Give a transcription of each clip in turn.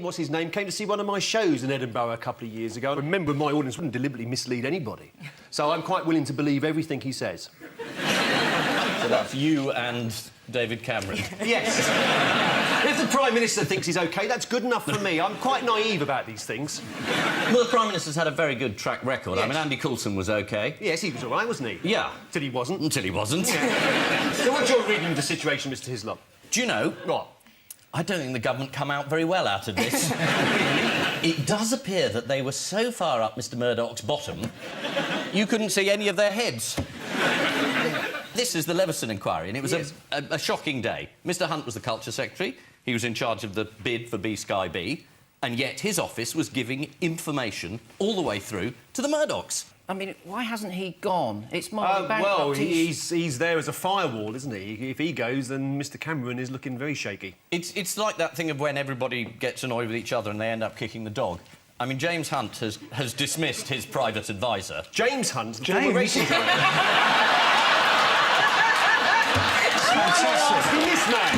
What's his name? Came to see one of my shows in Edinburgh a couple of years ago. I remember my audience wouldn't deliberately mislead anybody. So I'm quite willing to believe everything he says. So that's you and David Cameron? Yes. If the Prime Minister thinks he's OK, that's good enough for me. I'm quite naive about these things. Well, the Prime Minister's had a very good track record. Yes. I mean, Andy Coulson was OK. Yes, he was all right, wasn't he? Yeah. Till he wasn't. Until he wasn't. Yeah. So what's your reading of the situation, Mr Hislop? Do you know... What? I don't think the government come out very well out of this. It does appear that they were so far up Mr Murdoch's bottom, you couldn't see any of their heads. This is the Leveson inquiry, and it was a shocking day. Mr Hunt was the Culture Secretary. He was in charge of the bid for B-Sky B, and yet his office was giving information all the way through to the Murdochs. I mean, why hasn't he gone? It's more well, he's there as a firewall, isn't he? If he goes, then Mr Cameron is looking very shaky. It's like that thing of when everybody gets annoyed with each other and they end up kicking the dog. I mean, James Hunt has dismissed his private advisor. James Hunt? The former racing driver? Why am I asking this man?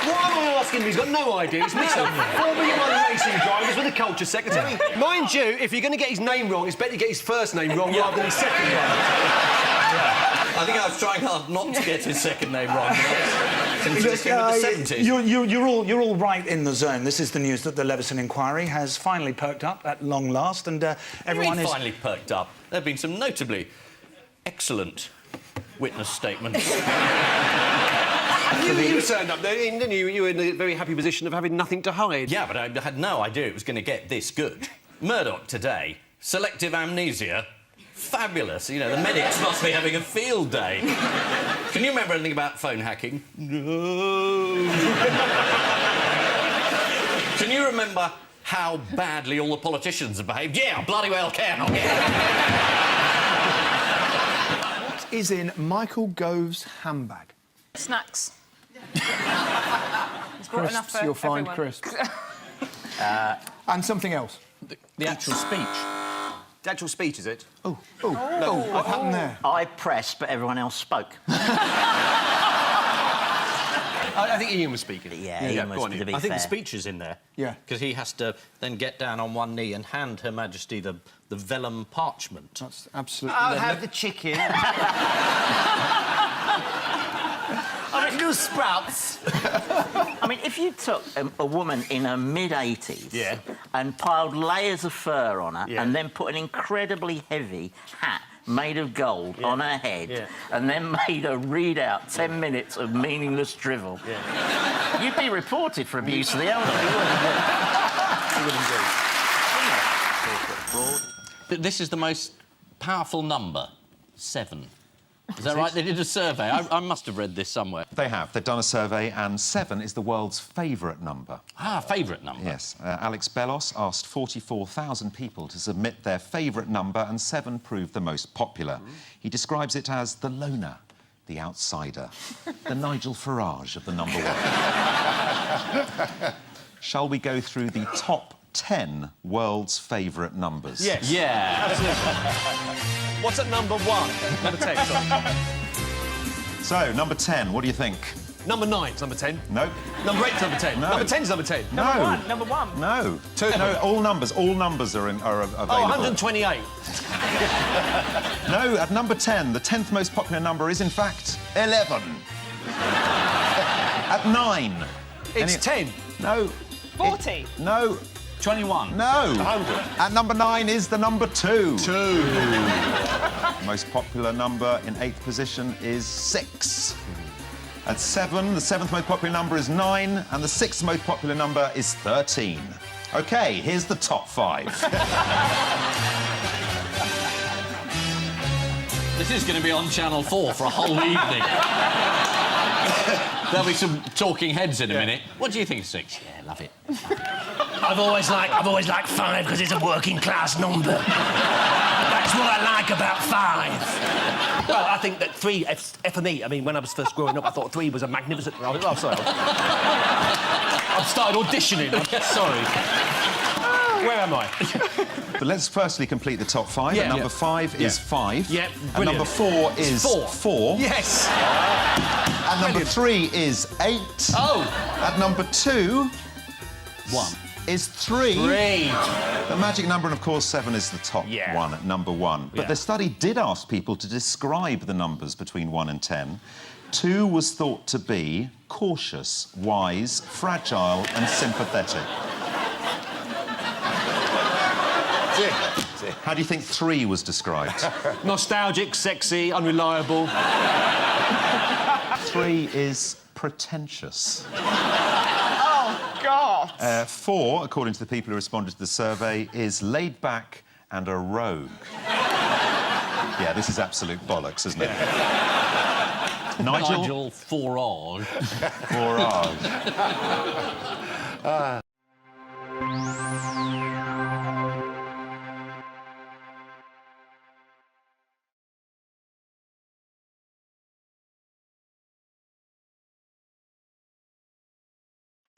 Why am I asking him? He's got no idea. It's Mr. Formula 1 racing drivers with the Culture Secretary. Mind you, if you're going to get his name wrong, it's better to get his first name wrong rather than his second name. I think I was trying hard not to get his second name wrong. Since the 70s. You're all right in the zone. This is the news that the Leveson inquiry has finally perked up at long last, and everyone is finally perked up. There have been some notably excellent witness statements. You turned up there, didn't you? You were in a very happy position of having nothing to hide. Yeah, but I had no idea it was going to get this good. Murdoch today, selective amnesia, fabulous. You know, the medics must be having a field day. Can you remember anything about phone hacking? No. Can you remember how badly all the politicians have behaved? Yeah, bloody well can. What is in Michael Gove's handbag? Snacks. He's brought enough for You'll find everyone. crisps. And something else. The actual speech. The actual speech, is it? Oh, what happened there? I pressed, but everyone else spoke. I think Ian was speaking. Yeah, Ian was, to be I think fair. the speech is in there. Yeah. Because he has to then get down on one knee and hand Her Majesty the vellum parchment. That's absolutely... I'll have the chicken. Original sprouts. I mean, if you took a woman in her mid-80s and piled layers of fur on her and then put an incredibly heavy hat made of gold on her head and then made her read out 10 minutes of meaningless drivel, you'd be reported for abuse of the elderly, wouldn't you? You would indeed. This is the most powerful number, 7. Is that right? They did a survey. I must have read this somewhere. They have. They've done a survey, and 7 is the world's favourite number. Ah, favourite number. Yes. Alex Bellos asked 44,000 people to submit their favourite number, and 7 proved the most popular. He describes it as the loner, the outsider, the Nigel Farage of the number 1. Shall we go through the top 10 world's favourite numbers? Yes. Yeah. Absolutely. What's at number 1? Number 10, sorry. So, number 10, what do you think? Number 9's number 10. No. Number 8's number 10. No. Number 10's number 10. No. Number one. No. 2. No, all numbers are available. Oh, 128. No, at number 10, the 10th most popular number is, in fact, 11. At 9... It's 10. No. 40. No. 21. No. 100. At number 9 is the number 2. 2. The most popular number in 8th position is 6. At 7, the 7th most popular number is 9, and the 6th most popular number is 13. OK, here's the top 5. This is going to be on Channel 4 for a whole evening. There'll be some talking heads in a minute. What do you think of 6? Yeah, love it. I've always liked 5 because it's a working class number. That's what I like about 5. Well, I think that 3, for me, I mean, when I was first growing up, I thought 3 was a magnificent... Oh, sorry. I've started auditioning. I'm sorry. Where am I? But let's firstly complete the top 5. Yeah. At number 5 is 5. Yeah, At brilliant. number 4 is 4. Yes. At number 3 is 8. Oh. At number 2 1. is 3. 3. The magic number, and of course 7 is the top one at number 1. But the study did ask people to describe the numbers between 1 and 10. 2 was thought to be cautious, wise, fragile and sympathetic. How do you think 3 was described? Nostalgic, sexy, unreliable. 3 is pretentious. Oh, God. 4, according to the people who responded to the survey, is laid back and a rogue. Yeah, this is absolute bollocks, isn't it? Nigel Forage. Forage.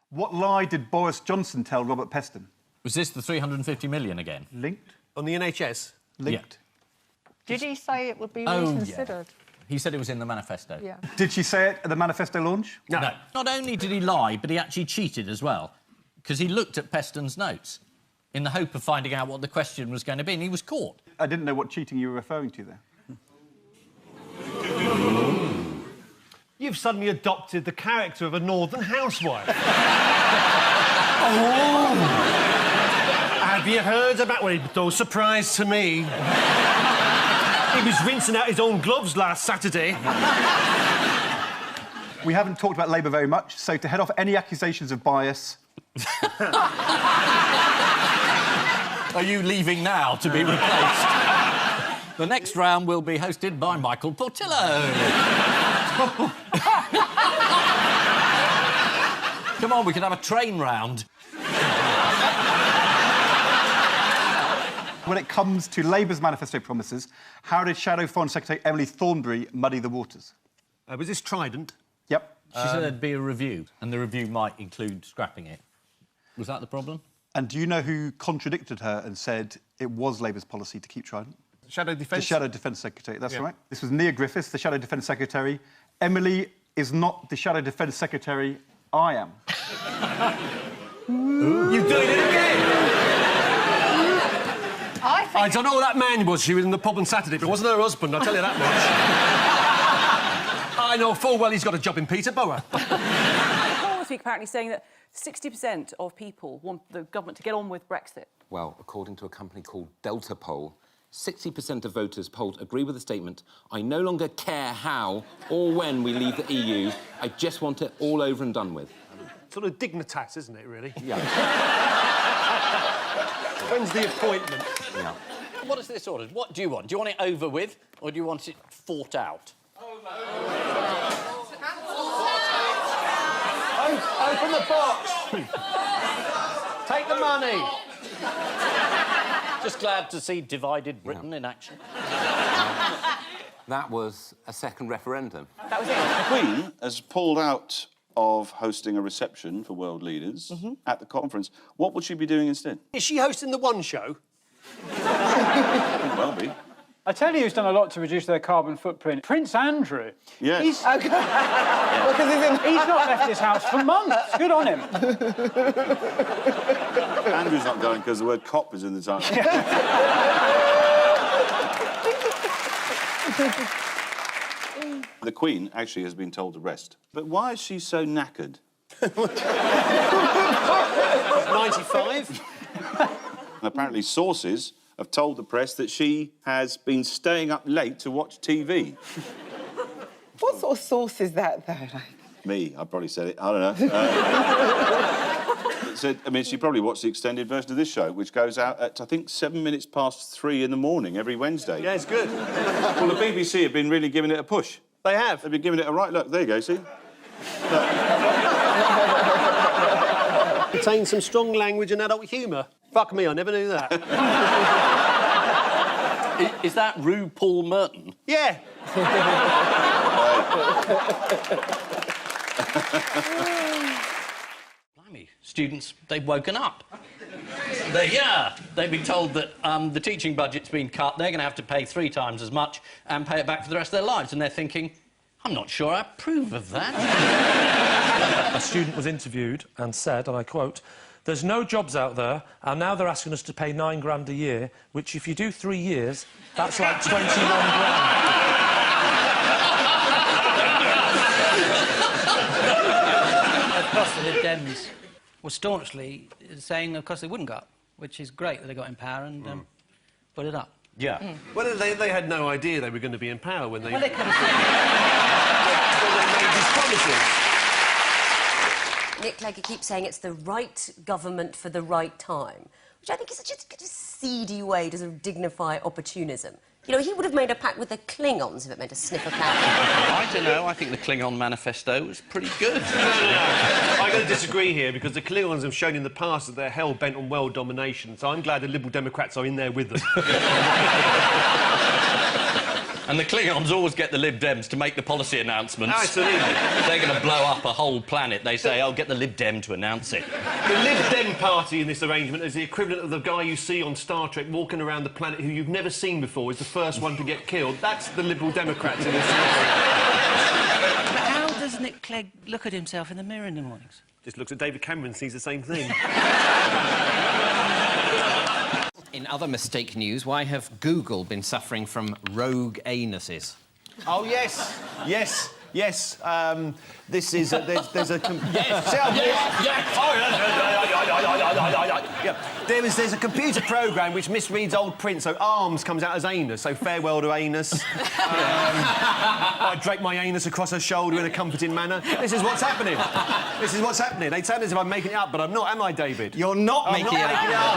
What lie did Boris Johnson tell Robert Peston? Was this the 350 million again? Linked? On the NHS? Linked. Did he say it would be Oh, reconsidered? He said it was in the manifesto. Yeah. Did she say it at the manifesto launch? No. Not only did he lie, but he actually cheated as well, because he looked at Peston's notes in the hope of finding out what the question was going to be, and he was caught. I didn't know what cheating you were referring to there. You've suddenly adopted the character of a northern housewife. Have you heard about... Well, no surprise to me. He was rinsing out his own gloves last Saturday. We haven't talked about Labour very much, so to head off any accusations of bias... Are you leaving now to be replaced? The next round will be hosted by Michael Portillo. Come on, we can have a train round. When it comes to Labour's manifesto promises, how did Shadow Foreign Secretary Emily Thornberry muddy the waters? Was this Trident? Yep. She said there'd be a review, and the review might include scrapping it. Was that the problem? And do you know who contradicted her and said it was Labour's policy to keep Trident? Shadow Defence? The Shadow Defence Secretary, that's right. This was Nia Griffiths, the Shadow Defence Secretary. Emily is not the Shadow Defence Secretary, I am. You're doing it again! I don't know who that man was. She was in the pub on Saturday, but it wasn't her husband, I'll tell you that much. I know full well he's got a job in Peterborough. This week apparently saying that 60% of people want the government to get on with Brexit. Well, according to a company called Delta Poll, 60% of voters polled agree with the statement, I no longer care how or when we leave the EU, I just want it all over and done with. Sort of dignitas, isn't it, really? Yeah. When's the appointment? Yeah. What is this order? What do you want? Do you want it over with, or do you want it fought out? Open the box! Take the money! Just glad to see divided Britain in action. That was a second referendum. That was it. The Queen has pulled out of hosting a reception for world leaders at the conference. What would she be doing instead? Is she hosting the One Show? Could well be. I tell you who's done a lot to reduce their carbon footprint. Prince Andrew. Yes. He's not left his house for months. Good on him. Andrew's not going because the word cop is in the title. The Queen actually has been told to rest. But why is she so knackered? 95? And apparently sources have told the press that she has been staying up late to watch TV. What sort of source is that, though? Me, I probably said it. I don't know. It said, I mean, she probably watched the extended version of this show, which goes out at, I think, 3:07 in the morning every Wednesday. Yeah, it's good. Well, the BBC have been really giving it a push. They have. They've been giving it a right look. There you go, see? Contains some strong language and adult humour. Fuck me, I never knew that. Is that Rue Paul Merton? Yeah. Blimey, students, they've woken up. They've been told that the teaching budget's been cut, they're going to have to pay 3 times as much and pay it back for the rest of their lives, and they're thinking, I'm not sure I approve of that. A student was interviewed and said, and I quote, There's no jobs out there, and now they're asking us to pay £9 a year, which, if you do 3 years, that's like 21 grand. Of course, the Lib Dems were staunchly saying, of course, they wouldn't go up, which is great that they got in power and put it up. Yeah. Well, they had no idea they were going to be in power when they... Well, they could have when they made these promises. Nick Clegg keeps saying it's the right government for the right time, which I think is such a seedy way to sort of dignify opportunism. You know, he would have made a pact with the Klingons if it meant to sniff a cow. I don't know. I think the Klingon Manifesto was pretty good. No. I'm going to disagree here because the Klingons have shown in the past that they're hell-bent on world domination, so I'm glad the Liberal Democrats are in there with them. And the Klingons always get the Lib Dems to make the policy announcements. Absolutely. They're going to blow up a whole planet. They say, oh, get the Lib Dem to announce it. The Lib Dem party in this arrangement is the equivalent of the guy you see on Star Trek walking around the planet who you've never seen before, is the first one to get killed. That's the Liberal Democrats in this arrangement. But how does Nick Clegg look at himself in the mirror in the mornings? Just looks at David Cameron and sees the same thing. In other mistake news, why have Google been suffering from rogue anuses? Oh, yes. Yes. This is... there's a... Yes. There's a computer programme which misreads old print, so arms comes out as anus, so farewell to anus. I drape my anus across her shoulder in a comforting manner. This is what's happening. They sound as if I'm making it up, but I'm not, am I, David? You're not making it up. No.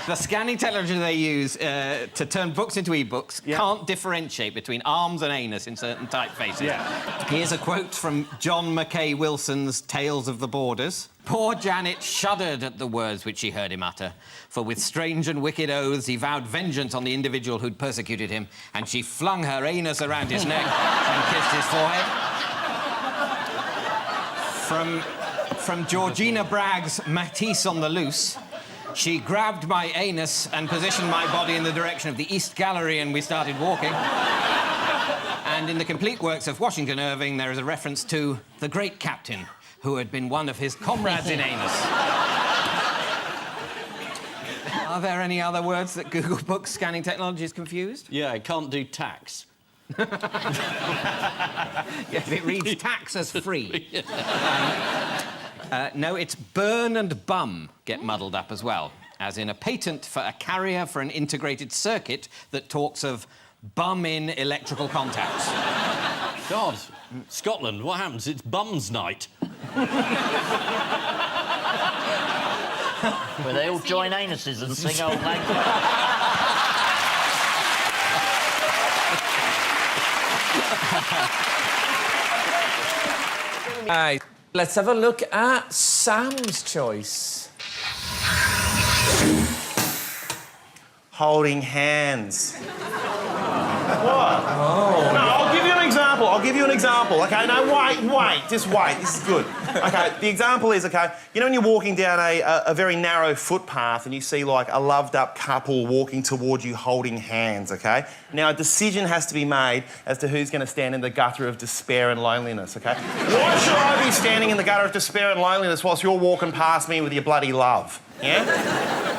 The scanning technology they use to turn books into e-books can't differentiate between arms and anus in certain typefaces. Yeah. Here's a quote from John Mackay Wilson's Tales of the Borders. Poor Janet shuddered at the words which she heard him utter, for with strange and wicked oaths he vowed vengeance on the individual who'd persecuted him, and she flung her anus around his neck and kissed his forehead. From Georgina Bragg's Matisse on the Loose, she grabbed my anus and positioned my body in the direction of the East Gallery, and we started walking. And in the complete works of Washington Irving, there is a reference to the great captain, who had been one of his comrades in anus. Are there any other words that Google Books scanning technology is confused? Yeah, it can't do tax. Yes, it reads tax as free. No, it's burn and bum get muddled up as well, as in a patent for a carrier for an integrated circuit that talks of bum-in electrical contacts. God, Scotland, what happens? It's bums night. Where they all join anuses and sing old language. Right, let's have a look at Sam's choice. Holding hands. What? Oh. No, I'll give you an example. OK, no, wait, just wait. This is good. OK, the example is, OK, you know when you're walking down a very narrow footpath and you see, like, a loved-up couple walking towards you holding hands, OK? Now, a decision has to be made as to who's going to stand in the gutter of despair and loneliness, OK? Why should I be standing in the gutter of despair and loneliness whilst you're walking past me with your bloody love? Yeah?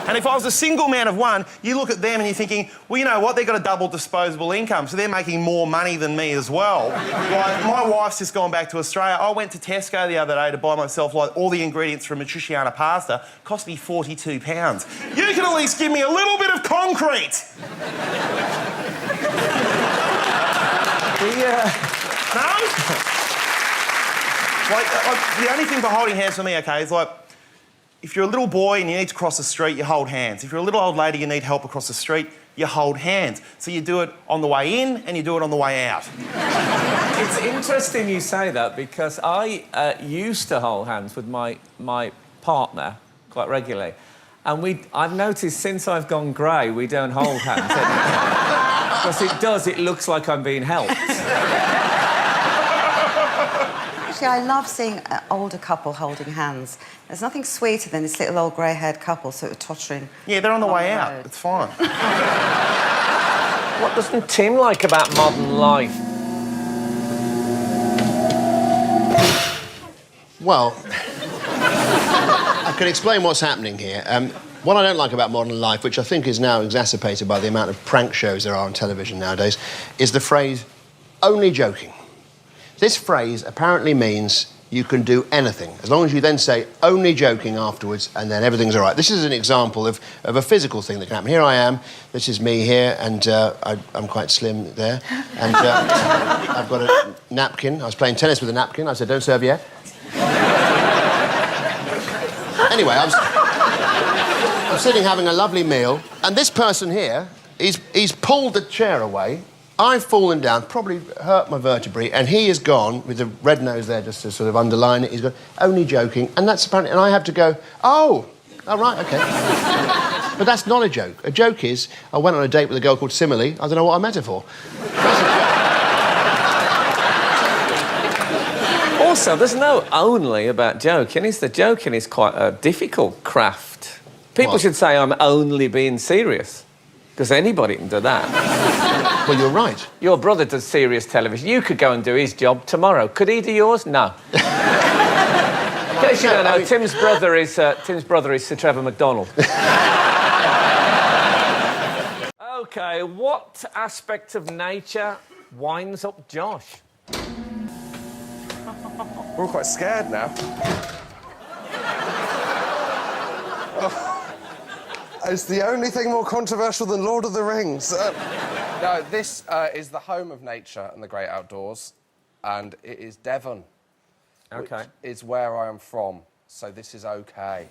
And if I was a single man of one, you look at them and you're thinking, well, you know what, they've got a double disposable income, so they're making more money than me as well. Like, my wife's just gone back to Australia. I went to Tesco the other day to buy myself, like, all the ingredients for a matriciana pasta. Cost me £42. You can at least give me a little bit of concrete. No? Like, the only thing for holding hands for me, OK, is, like, if you're a little boy and you need to cross the street, you hold hands. If you're a little old lady, you need help across the street, you hold hands. So you do it on the way in and you do it on the way out. It's interesting you say that because I used to hold hands with my partner quite regularly. And I've noticed since I've gone grey, we don't hold hands anymore. Because it looks like I'm being helped. Actually, I love seeing an older couple holding hands. There's nothing sweeter than this little old grey-haired couple sort of tottering. Yeah, they're on the way out. It's fine. What doesn't Tim like about modern life? Well, can explain what's happening here. What I don't like about modern life, which I think is now exacerbated by the amount of prank shows there are on television nowadays, is the phrase, only joking. This phrase apparently means you can do anything, as long as you then say, only joking afterwards, and then everything's all right. This is an example of a physical thing that can happen. Here I am, this is me here, and I'm quite slim there, and I've got a napkin. I was playing tennis with a napkin. I said, don't serve yet. Anyway, I'm sitting having a lovely meal, and this person here, he's pulled the chair away. I've fallen down, probably hurt my vertebrae, and he has gone, with the red nose there just to sort of underline it, he's gone, only joking, and that's apparently... And I have to go, oh, right, OK. But that's not a joke. A joke is, I went on a date with a girl called Simile, I don't know what I met her for. Also, there's no only about joking. The joking is quite a difficult craft. People should say I'm only being serious, because anybody can do that. Well, you're right. Your brother does serious television. You could go and do his job tomorrow. Could he do yours? No. In case you don't know, Tim's brother is Sir Trevor McDonald. OK, what aspect of nature winds up Josh? We're all quite scared now. It's the only thing more controversial than Lord of the Rings. No, this is the home of nature and the great outdoors, and it is Devon. OK. Which is where I am from, so this is OK.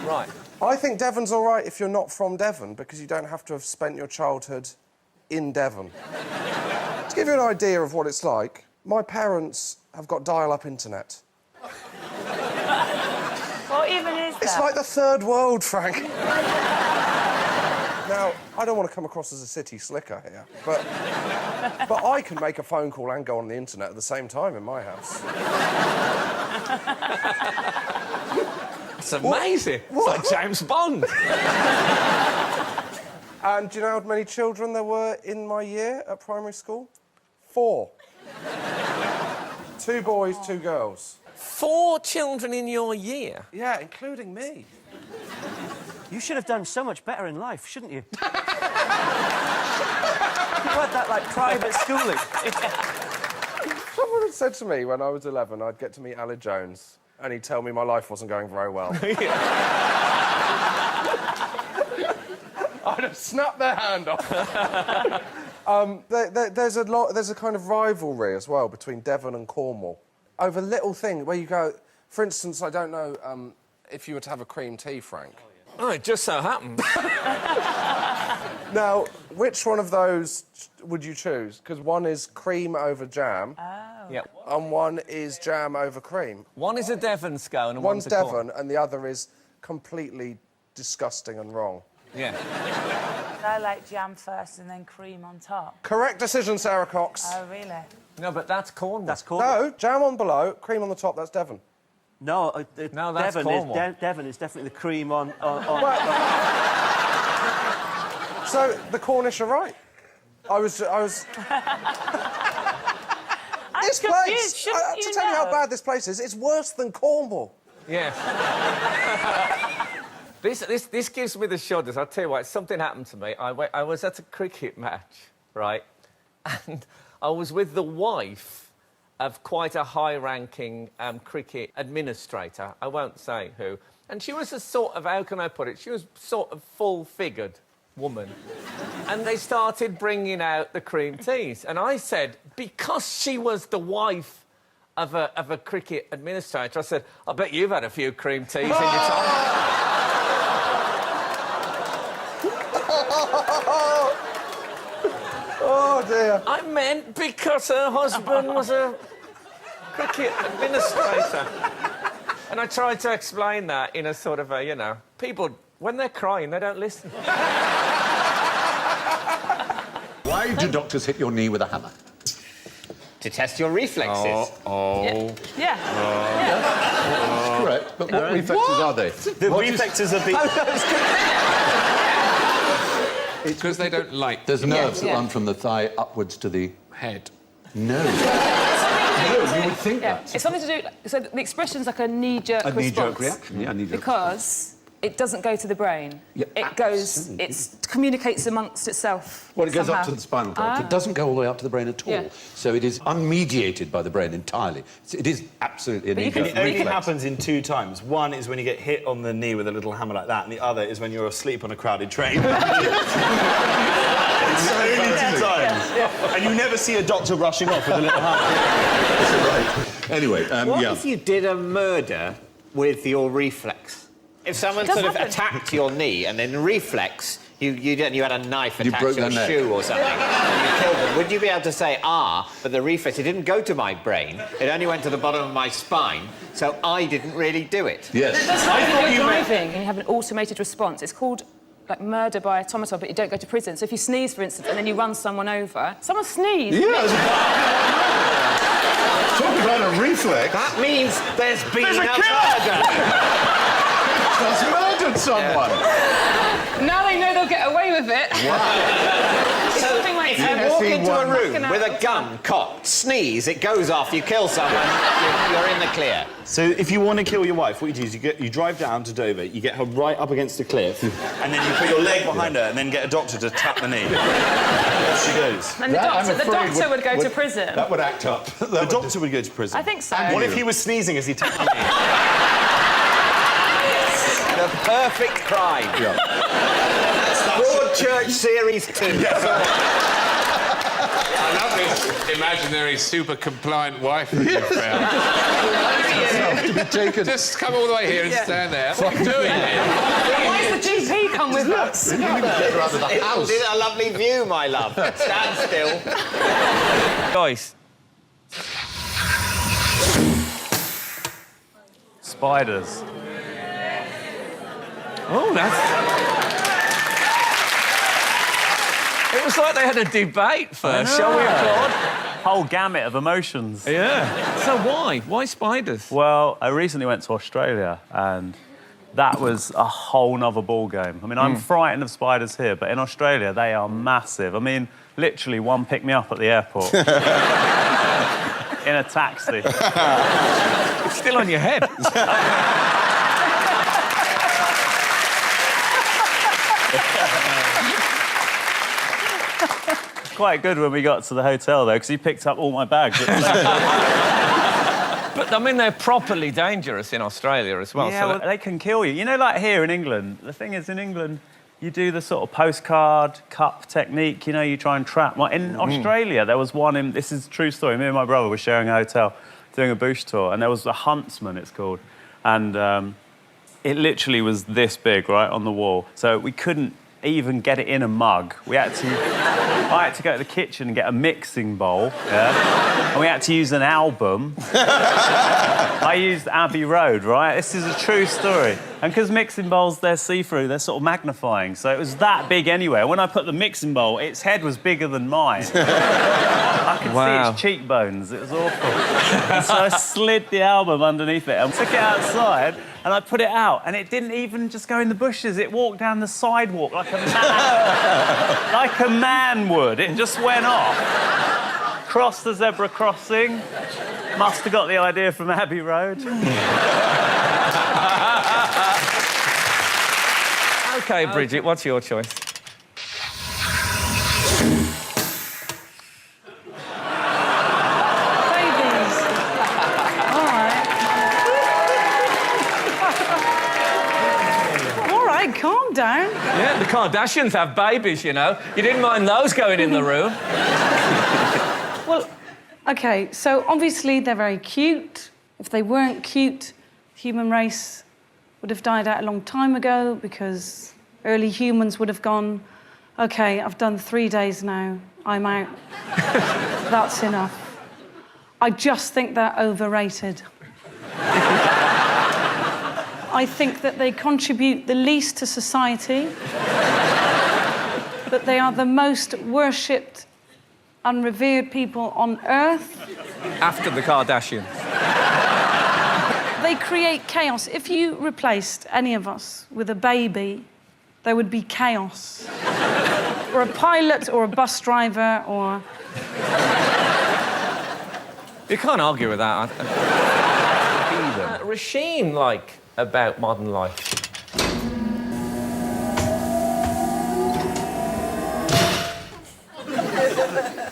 Right. I think Devon's all right if you're not from Devon, because you don't have to have spent your childhood in Devon. To give you an idea of what it's like, my parents have got dial-up internet. What even is that? It's like the third world, Frank. Now, I don't want to come across as a city slicker here, but I can make a phone call and go on the internet at the same time in my house. It's amazing. What? It's like James Bond. And do you know how many children there were in my year at primary school? 4. 2 boys, 2 girls. 4 children in your year? Yeah, including me. You should have done so much better in life, shouldn't you? You had that, like, private schooling. Someone had said to me when I was 11 I'd get to meet Aled Jones and he'd tell me my life wasn't going very well. I'd have snapped their hand off. There's a kind of rivalry as well between Devon and Cornwall over little things where you go... For instance, I don't know if you were to have a cream tea, Frank. Oh, it just so happens. Now, which one of those would you choose? Because one is cream over jam. Oh. Yep. And one is jam over cream. One is a Devon scone and one's a Devon, and the other is completely disgusting and wrong. Yeah. I like jam first and then cream on top. Correct decision, Sarah Cox. Oh, really? No, but that's Cornwall. That's Cornwall. No, jam on below, cream on the top, that's Devon. No, no, that's Cornwall. Devon is definitely the cream on... So, the Cornish are right. I was... This place... To tell you how bad this place is, it's worse than Cornwall. Yes. This gives me the shudders. I'll tell you what, something happened to me. I was at a cricket match, right? And I was with the wife of quite a high-ranking cricket administrator. I won't say who. And she was a sort of, how can I put it? She was sort of full-figured woman. And they started bringing out the cream teas. And I said, because she was the wife of a cricket administrator, I said, I bet you've had a few cream teas in your time. Oh, dear. I meant because her husband was a cricket administrator. And I tried to explain that in a sort of a, you know... People, when they're crying, they don't listen. Why do doctors hit your knee with a hammer? To test your reflexes. Yeah. That's correct, but what reflexes are they? The reflexes are the... It's because they don't like... There's nerves that run from the thigh upwards to the... head. No. No, you we think that. It's something to do... So the expression's like a knee-jerk response. A knee-jerk reaction, yeah, knee-jerk because it doesn't go to the brain. Yeah, it goes... It communicates amongst itself. Well, it goes somehow. up to the spinal cord. It doesn't go all the way up to the brain at all. Yeah. So it is unmediated by the brain entirely. It is absolutely a knee-jerk It only reflex. happens in 2 times. One is when you get hit on the knee with a little hammer like that, and the other is when you're asleep on a crowded train. It's only 2 times. And you never see a doctor rushing off with a little hammer. That's right. Anyway, what if you did a murder with your reflex? If someone sort of attacked your knee and then reflex, you had a knife attached to your shoe or something, and you killed them, would you be able to say, but the reflex, it didn't go to my brain, it only went to the bottom of my spine, so I didn't really do it? Yes. That's like when you're driving and you have an automated response. It's called like murder by automata, but you don't go to prison. So if you sneeze, for instance, and then you run someone over... Someone sneezed! Yeah. Talk about a reflex. That means there's been a murder! Has murdered someone. Now they know they'll get away with it. It's something like... If you walk into a room with a gun, cocked, sneeze, it goes off, you kill someone, you're in the clear. So if you want to kill your wife, what you do is you drive down to Dover, you get her right up against the cliff, and then you put your leg behind her and then get a doctor to tap the knee. Off she goes. And the doctor would go to prison. That would act up. The doctor would go to prison. I think so. What if he was sneezing as he tapped the knee? The perfect crime. Yeah. Broadchurch Series 2. I love this imaginary super compliant wife that you've found. Just come all the way here and stand there. What are you doing here? Why does the GP come with us? Isn't it a lovely view, my love? Stand still. Guys. Spiders. Oh, that's... It was like they had a debate first. Shall we applaud? Whole gamut of emotions. Yeah. So why? Why spiders? Well, I recently went to Australia and that was a whole nother ball game. I mean, I'm frightened of spiders here, but in Australia, they are massive. I mean, literally one picked me up at the airport. In a taxi. It's still on your head. Quite good when we got to the hotel, though, because he picked up all my bags. But, I mean, they're properly dangerous in Australia as well. Yeah, so well, they can kill you. You know, like here in England, the thing is, in England, you do the sort of postcard cup technique, you know, you try and trap. In Australia, there was one in... This is a true story. Me and my brother were sharing a hotel, doing a bush tour, and there was a huntsman, it's called, and it literally was this big, right, on the wall. So we couldn't even get it in a mug. I had to go to the kitchen and get a mixing bowl, and we had to use an album. I used Abbey Road, right? This is a true story. And because mixing bowls, they're see-through, they're sort of magnifying, so it was that big anyway. When I put the mixing bowl, its head was bigger than mine. I could see its cheekbones, it was awful. And so I slid the album underneath it and took it outside, and I put it out, and it didn't even just go in the bushes, it walked down the sidewalk like a man. Like a man would. It just went off. Crossed the zebra crossing. Must have got the idea from Abbey Road. OK, Bridget, what's your choice? Calm down. Yeah, the Kardashians have babies, you know. You didn't mind those going in the room. Well, OK, so obviously they're very cute. If they weren't cute, the human race would have died out a long time ago because early humans would have gone, OK, I've done 3 days now, I'm out. That's enough. I just think they're overrated. I think that they contribute the least to society, that they are the most worshipped and revered people on Earth. After the Kardashians. They create chaos. If you replaced any of us with a baby, there would be chaos. Or a pilot, or a bus driver, or... You can't argue with that. Regime, like, about modern life.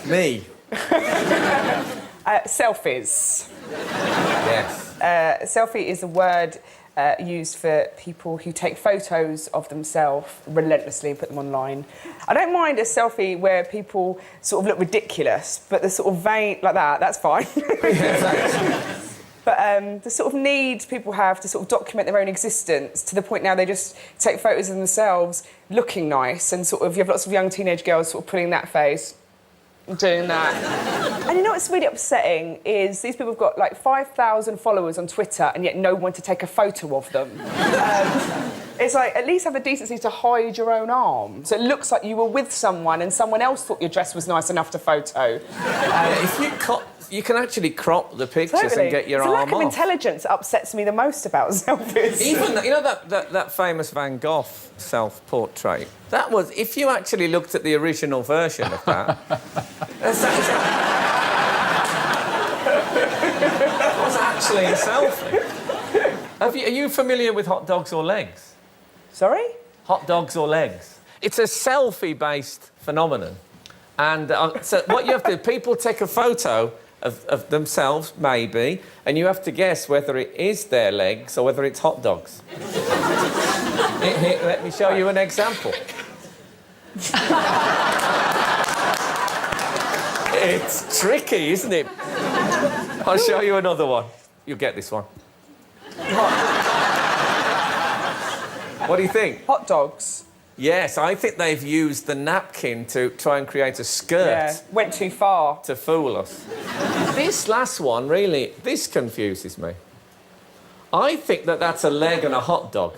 Me. Selfies. Yes. Selfie is a word used for people who take photos of themselves relentlessly and put them online. I don't mind a selfie where people sort of look ridiculous, but the sort of vain like that, that's fine. But the sort of need people have to sort of document their own existence to the point now they just take photos of themselves looking nice, and sort of you have lots of young teenage girls sort of putting that face, doing that. And you know what's really upsetting is these people have got like 5,000 followers on Twitter and yet no one to take a photo of them. It's like, at least have the decency to hide your own arm. So it looks like you were with someone and someone else thought your dress was nice enough to photo. If you can actually crop the pictures and get your arm off. The lack of intelligence upsets me the most about selfies. Even, you know that famous Van Gogh self-portrait? That was, if you actually looked at the original version of that... that was actually a selfie. Are you familiar with hot dogs or legs? Sorry? Hot dogs or legs. It's a selfie-based phenomenon. And so what you have to do, people take a photo of themselves, maybe, and you have to guess whether it is their legs or whether it's hot dogs. Here, let me show you an example. It's tricky, isn't it? I'll show you another one. You'll get this one. What do you think? Hot dogs. Yes, I think they've used the napkin to try and create a skirt. Yeah, went too far. To fool us. This last one, really, this confuses me. I think that's a leg and a hot dog.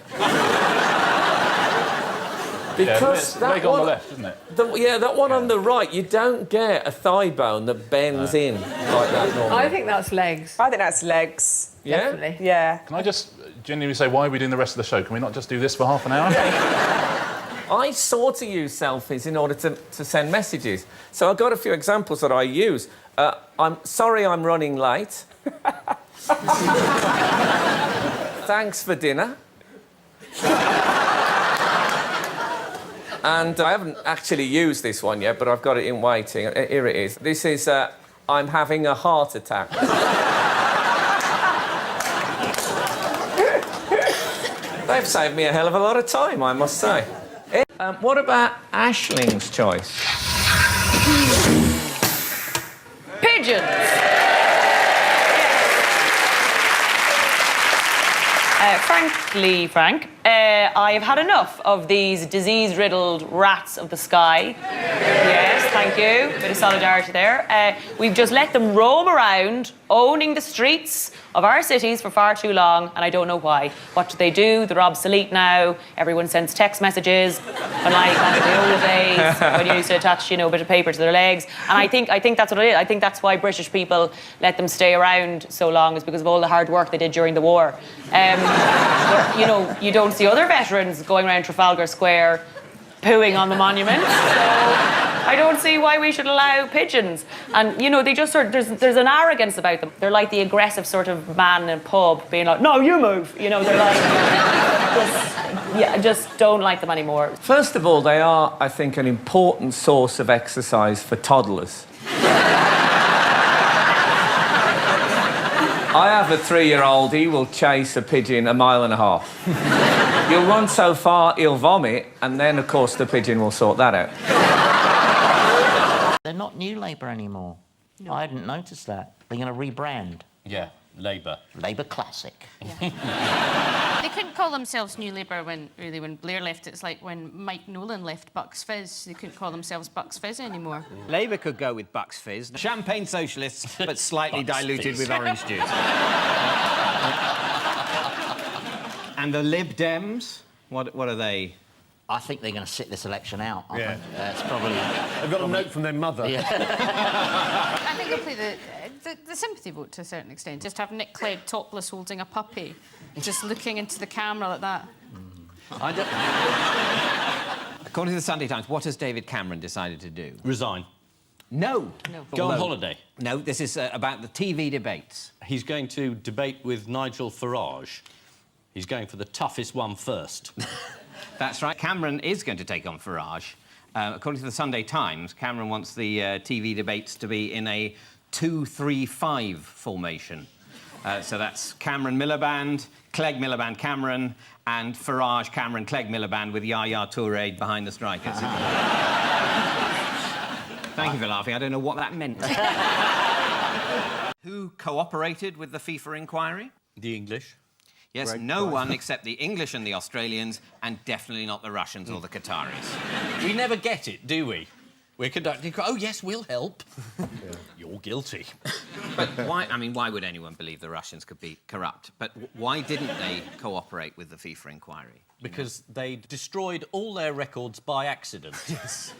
Because that leg one, on the left, isn't it? That one on the right, you don't get a thigh bone that bends in like that normally. I think that's legs. I think that's legs. Yeah? Definitely. Yeah. Can I just genuinely say, why are we doing the rest of the show? Can we not just do this for half an hour? I sort of use selfies in order to send messages. So I've got a few examples that I use. I'm sorry I'm running late. Thanks for dinner. And I haven't actually used this one yet, but I've got it in waiting. Here it is. This is I'm having a heart attack. They've saved me a hell of a lot of time, I must say. What about Aisling's choice? Pigeons. Frankly, Frank, I have had enough of these disease-riddled rats of the sky. Yes, thank you. Bit of solidarity there. We've just let them roam around, owning the streets of our cities for far too long, and I don't know why. What do? They're obsolete now. Everyone sends text messages, unlike back in the old days when you used to attach, a bit of paper to their legs. And I think that's what it is. I think that's why British people let them stay around so long, is because of all the hard work they did during the war. But, you don't see other veterans going around Trafalgar Square pooing on the monument. So I don't see why we should allow pigeons. And, they just there's an arrogance about them. They're like the aggressive sort of man in a pub being like, no, you move. They're like, I just don't like them anymore. First of all, they are, I think, an important source of exercise for toddlers. I have a 3-year-old, he will chase a pigeon 1.5 miles. You'll run so far, he'll vomit, and then, of course, the pigeon will sort that out. They're not New Labour anymore. No. I hadn't noticed that. They're going to rebrand. Yeah, Labour. Labour Classic. They couldn't call themselves New Labour when Blair left. It's like when Mike Nolan left Bucks Fizz. They couldn't call themselves Bucks Fizz anymore. Labour could go with Bucks Fizz. Champagne socialists, but slightly diluted with orange juice. And the Lib Dems, what are they? I think they're going to sit this election out. Yeah. It's probably... They've got a note from their mother. I think they'll play the sympathy vote to a certain extent. Just have Nick Clegg topless holding a puppy, just looking into the camera like that. According to the Sunday Times, what has David Cameron decided to do? Resign. No. Go on holiday. No, this is about the TV debates. He's going to debate with Nigel Farage. He's going for the toughest one first. That's right. Cameron is going to take on Farage. According to the Sunday Times, Cameron wants the TV debates to be in a 2-3-5 formation. So that's Cameron Miliband, Clegg Miliband Cameron, and Farage Cameron Clegg Miliband with Yaya Toure behind the strikers. Thank you for laughing. I don't know what that meant. Who cooperated with the FIFA inquiry? The English. Yes, no one except the English and the Australians, and definitely not the Russians or the Qataris. We never get it, do we? We're conducting... Oh, yes, we'll help. You're guilty. But why... I mean, why would anyone believe the Russians could be corrupt? But why didn't they cooperate with the FIFA inquiry? Because they destroyed all their records by accident. Yes.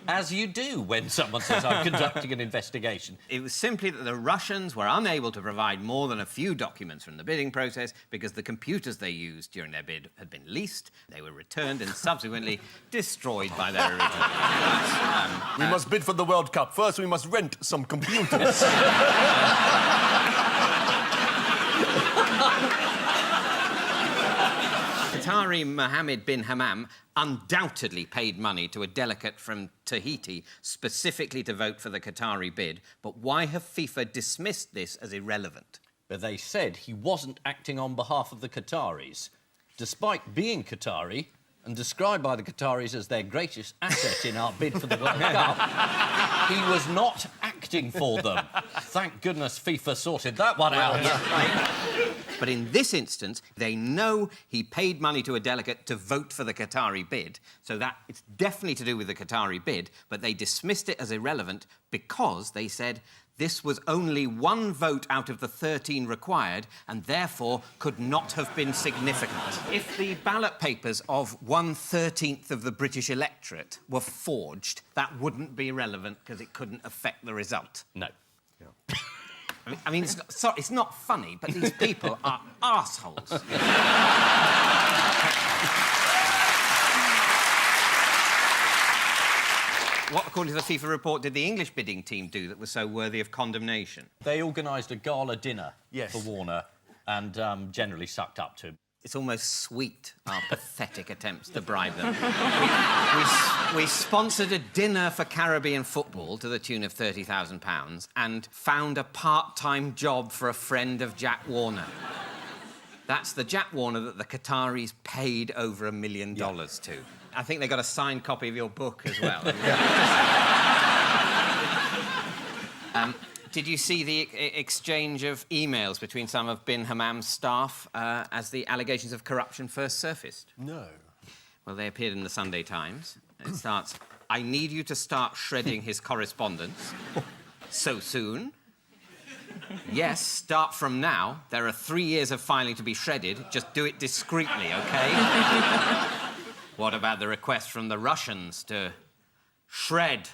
As you do when someone says, I'm conducting an investigation. It was simply that the Russians were unable to provide more than a few documents from the bidding process because the computers they used during their bid had been leased, they were returned and subsequently destroyed by their original owners. We must bid for the World Cup. First, we must rent some computers. Qatari Mohammed bin Hammam undoubtedly paid money to a delegate from Tahiti specifically to vote for the Qatari bid, but why have FIFA dismissed this as irrelevant? But they said he wasn't acting on behalf of the Qataris. Despite being Qatari and described by the Qataris as their greatest asset in our bid for the World Cup, he was not acting for them. Thank goodness FIFA sorted that one out. But in this instance, they know he paid money to a delegate to vote for the Qatari bid, so that it's definitely to do with the Qatari bid, but they dismissed it as irrelevant because they said this was only one vote out of the 13 required and therefore could not have been significant. If the ballot papers of 1/13 of the British electorate were forged, that wouldn't be relevant because it couldn't affect the result. No. I mean, it's not funny, but these people are arseholes. What, according to the FIFA report, did the English bidding team do that was so worthy of condemnation? They organised a gala dinner for Warner and generally sucked up to him. It's almost sweet, our pathetic attempts to bribe them. We sponsored a dinner for Caribbean football to the tune of £30,000 and found a part-time job for a friend of Jack Warner. That's the Jack Warner that the Qataris paid over $1 million to. I think they got a signed copy of your book as well. Did you see the exchange of emails between some of bin Hammam's staff as the allegations of corruption first surfaced? No. Well, they appeared in the Sunday Times. It starts, I need you to start shredding his correspondence. So soon? Yes, start from now. There are 3 years of filing to be shredded. Just do it discreetly, OK? What about the request from the Russians to shred?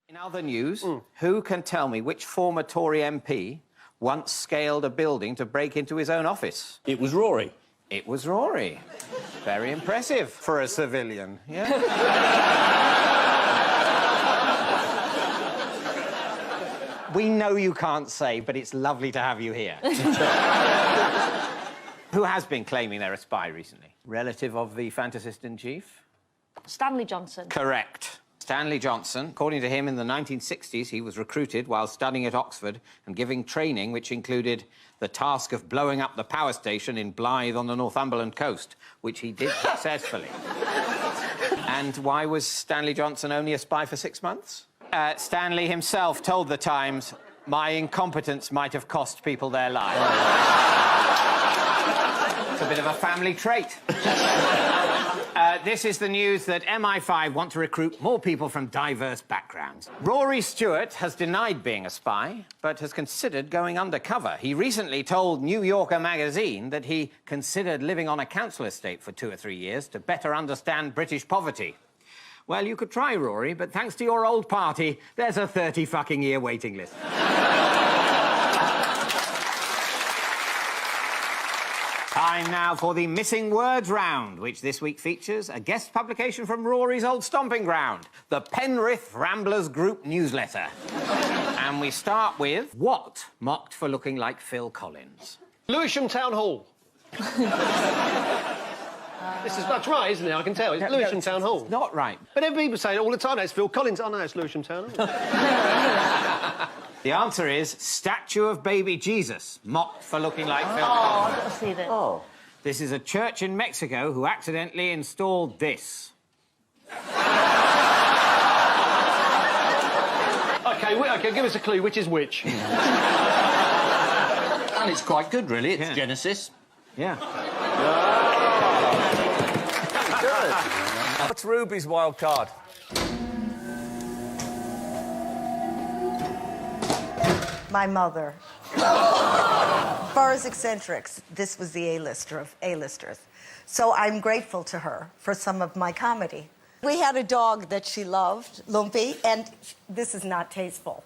In other news, who can tell me which former Tory MP once scaled a building to break into his own office? It was Rory. It was Rory. Very impressive for a civilian, yeah? We know you can't say, but it's lovely to have you here. Who has been claiming they're a spy recently? Relative of the fantasist-in-chief? Stanley Johnson. Correct. Stanley Johnson. According to him, in the 1960s, he was recruited while studying at Oxford and giving training which included the task of blowing up the power station in Blythe on the Northumberland coast, which he did successfully. And why was Stanley Johnson only a spy for 6 months? Stanley himself told The Times, my incompetence might have cost people their lives. It's a bit of a family trait. This is the news that MI5 want to recruit more people from diverse backgrounds. Rory Stewart has denied being a spy, but has considered going undercover. He recently told New Yorker magazine that he considered living on a council estate for 2 or 3 years to better understand British poverty. Well, you could try, Rory, but thanks to your old party, there's a 30-fucking-year waiting list. Time now for the Missing Words round, which this week features a guest publication from Rory's old stomping ground, the Penrith Ramblers Group newsletter. And we start with what mocked for looking like Phil Collins? Lewisham Town Hall. That's right, isn't it? I can tell. It's Lewisham Town Hall. Not right. But then people say it all the time. It's Phil Collins. Oh, no, it's Lewisham Town Hall. The answer is statue of baby Jesus, mocked for looking like Phil I've Collins. got to see this. Oh. This is a church in Mexico who accidentally installed this. OK, give us a clue. Which is which? And it's quite good, really. It's Genesis. Yeah. Good. What's Ruby's wild card? My mother. As far as eccentrics, this was the A-lister of A-listers. So I'm grateful to her for some of my comedy. We had a dog that she loved, Lumpy, and this is not tasteful.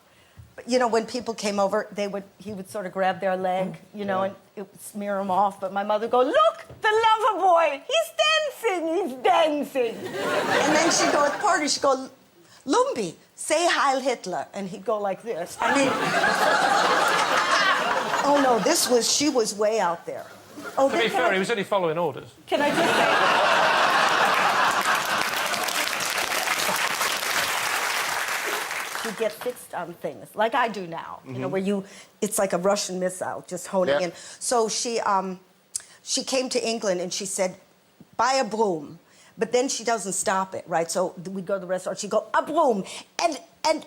But, you know, when people came over, he would sort of grab their leg, you know, and it would smear them off. But my mother would go, look, the lover boy, he's dancing. And then she'd go at the party, she'd go, Lumpy, say Heil Hitler. And he'd go like this. I mean, oh no, she was way out there. Oh, to be fair, he was only following orders. Can I just say... You get fixed on things, like I do now, you know, where it's like a Russian missile, just honing in. So she came to England and she said, buy a broom. But then she doesn't stop it, right? So we go to the restaurant, she'd go, a broom, and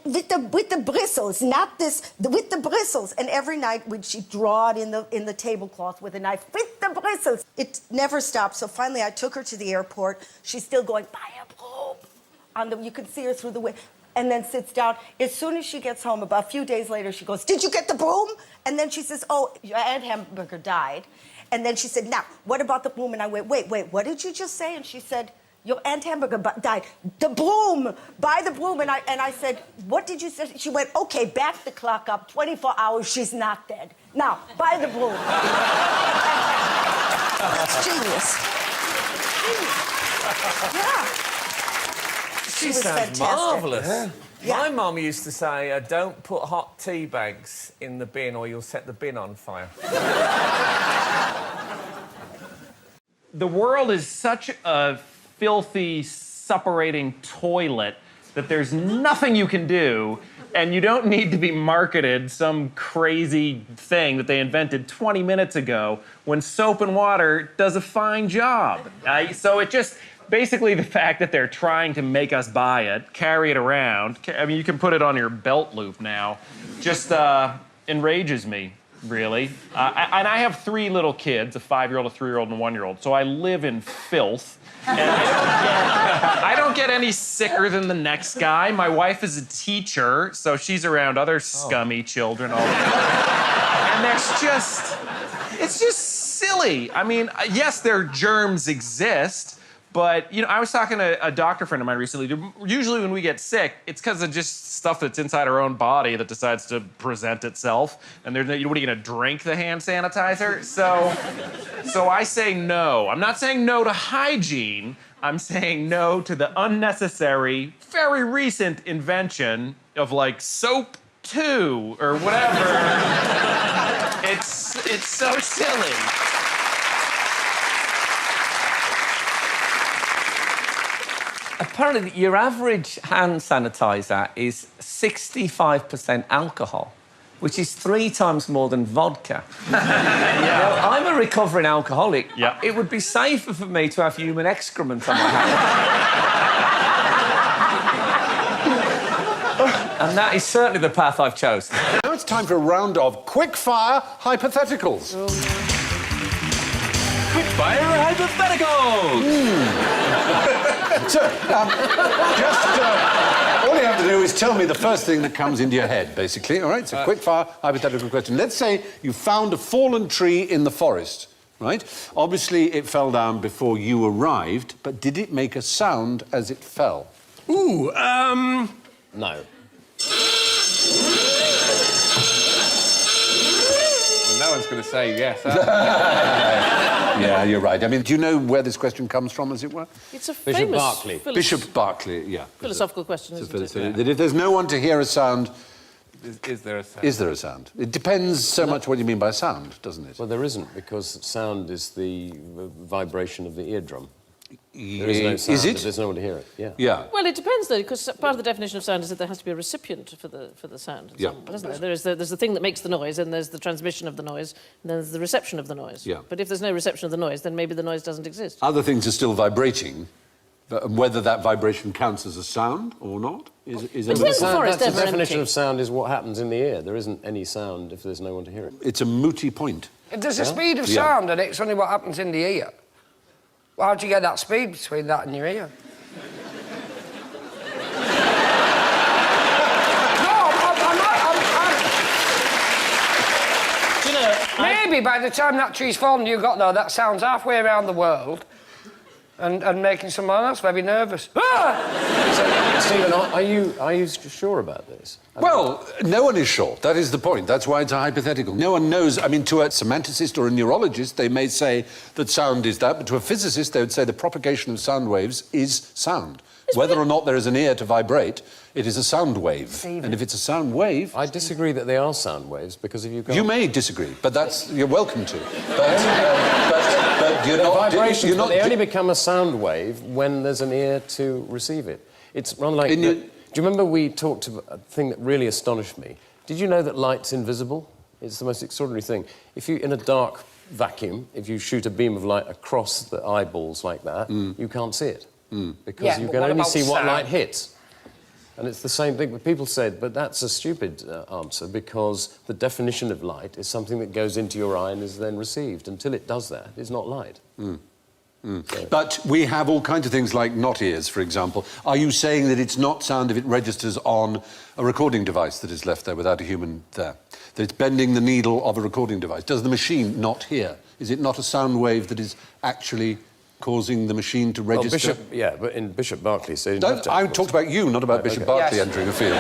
with the bristles, not this, with the bristles. And every night she'd draw it in the tablecloth with a knife, with the bristles. It never stopped. So finally I took her to the airport. She's still going, buy a broom. You could see her through the window. And then sits down. As soon as she gets home, about a few days later, she goes, did you get the broom? And then she says, oh, your Aunt Hamburger died. And then she said, now, what about the broom? And I went, wait, what did you just say? And she said, your Aunt Hamburger died. The broom, buy the broom. And I said, what did you say? She went, okay, back the clock up, 24 hours, she's not dead. Now, buy the broom. That's genius. Yeah. She sounds marvellous. Yeah. My mum used to say, don't put hot tea bags in the bin or you'll set the bin on fire. The world is such a filthy, suppurating toilet that there's nothing you can do, and you don't need to be marketed some crazy thing that they invented 20 minutes ago when soap and water does a fine job. So it just... Basically, the fact that they're trying to make us buy it, carry it around, I mean, you can put it on your belt loop now, just enrages me, really. And I have 3 little kids, a 5-year-old, a 3-year-old, and a 1-year-old, so I live in filth. And I don't get any sicker than the next guy. My wife is a teacher, so she's around other scummy children all the time. And it's just silly. I mean, yes, their germs exist, but, you know, I was talking to a doctor friend of mine recently. Usually when we get sick, it's because of just stuff that's inside our own body that decides to present itself. And what are you going to drink the hand sanitizer? So I say no. I'm not saying no to hygiene. I'm saying no to the unnecessary, very recent invention of, like, soap 2 or whatever. It's so silly. Apparently, your average hand sanitizer is 65% alcohol, which is 3 times more than vodka. Now, I'm a recovering alcoholic. Yeah. It would be safer for me to have human excrement on my hands. And that is certainly the path I've chosen. Now it's time for a round of quick-fire hypotheticals. Quick-fire hypotheticals! So, all you have to do is tell me the first thing that comes into your head, basically, all right? It's a quick-fire hypothetical question. Let's say you found a fallen tree in the forest, right? Obviously, it fell down before you arrived, but did it make a sound as it fell? Ooh, no. Well, no one's going to say yes. Yeah, you're right. I mean, do you know where this question comes from, as it were? It's a Bishop famous Berkeley. Bishop Berkeley, yeah. philosophical question, isn't it? That if there's no one to hear a sound... Is there a sound? Is there a sound? It depends so much what you mean by sound, doesn't it? Well, there isn't, because sound is the vibration of the eardrum. There is no sound Is it? if there's no one to hear it. Yeah. Yeah. Well, it depends, though, because part of the definition of sound is that there has to be a recipient for the sound. Yeah. Doesn't there? There's the thing that makes the noise, and there's the transmission of the noise, and then there's the reception of the noise. Yeah. But if there's no reception of the noise, then maybe the noise doesn't exist. Other things are still vibrating, but whether that vibration counts as a sound or not is That's the definition of sound is what happens in the ear. There isn't any sound if there's no one to hear it. It's a mooty point. If there's a speed of sound and it's only what happens in the ear, well, how do you get that speed between that and your ear? Maybe by the time that tree's formed you got there, that sound's halfway around the world and making someone else very nervous. Ah! Stephen, are you sure about this? Well, no one is sure. That is the point. That's why it's a hypothetical. No one knows. I mean, to a semanticist or a neurologist, they may say that sound is that, but to a physicist, they would say the propagation of sound waves is sound. Whether or not there is an ear to vibrate, it is a sound wave. Stephen. And if it's a sound wave... I disagree that they are sound waves, because if you go... You may disagree, but you're welcome to. But you're not... Vibrations, but they only become a sound wave when there's an ear to receive it. It's rather like... Do you remember we talked about a thing that really astonished me? Did you know that light's invisible? It's the most extraordinary thing. If you, in a dark vacuum, if you shoot a beam of light across the eyeballs like that, you can't see it. Because you can only see what light hits. And it's the same thing, but people said, but that's a stupid answer, because the definition of light is something that goes into your eye and is then received. Until it does that, it's not light. But we have all kinds of things like not ears, for example. Are you saying that it's not sound if it registers on a recording device that is left there without a human there? That it's bending the needle of a recording device? Does the machine not hear? Is it not a sound wave that is actually causing the machine to register? Well, but in Bishop Berkeley... So I talked about you, not about Bishop Berkeley entering the field.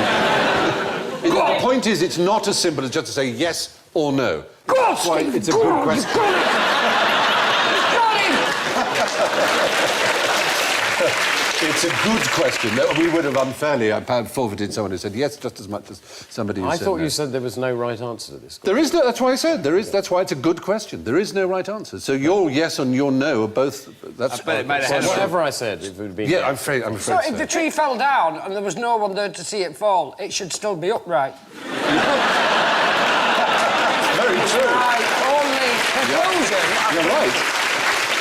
The point is, it's not as simple as just to say yes or no. That's why it's a good question. It's a good question. We would have unfairly forfeited someone who said yes just as much as somebody who said I thought no. you said there was no right answer to this question. There is no... That's why I said there is. That's why it's a good question. There is no right answer. So your yes and your no are both... That's whatever I said, it would be... Yeah, I'm afraid so. If the tree fell down and there was no one there to see it fall, it should still be upright. Very true. My only conclusion. You're right.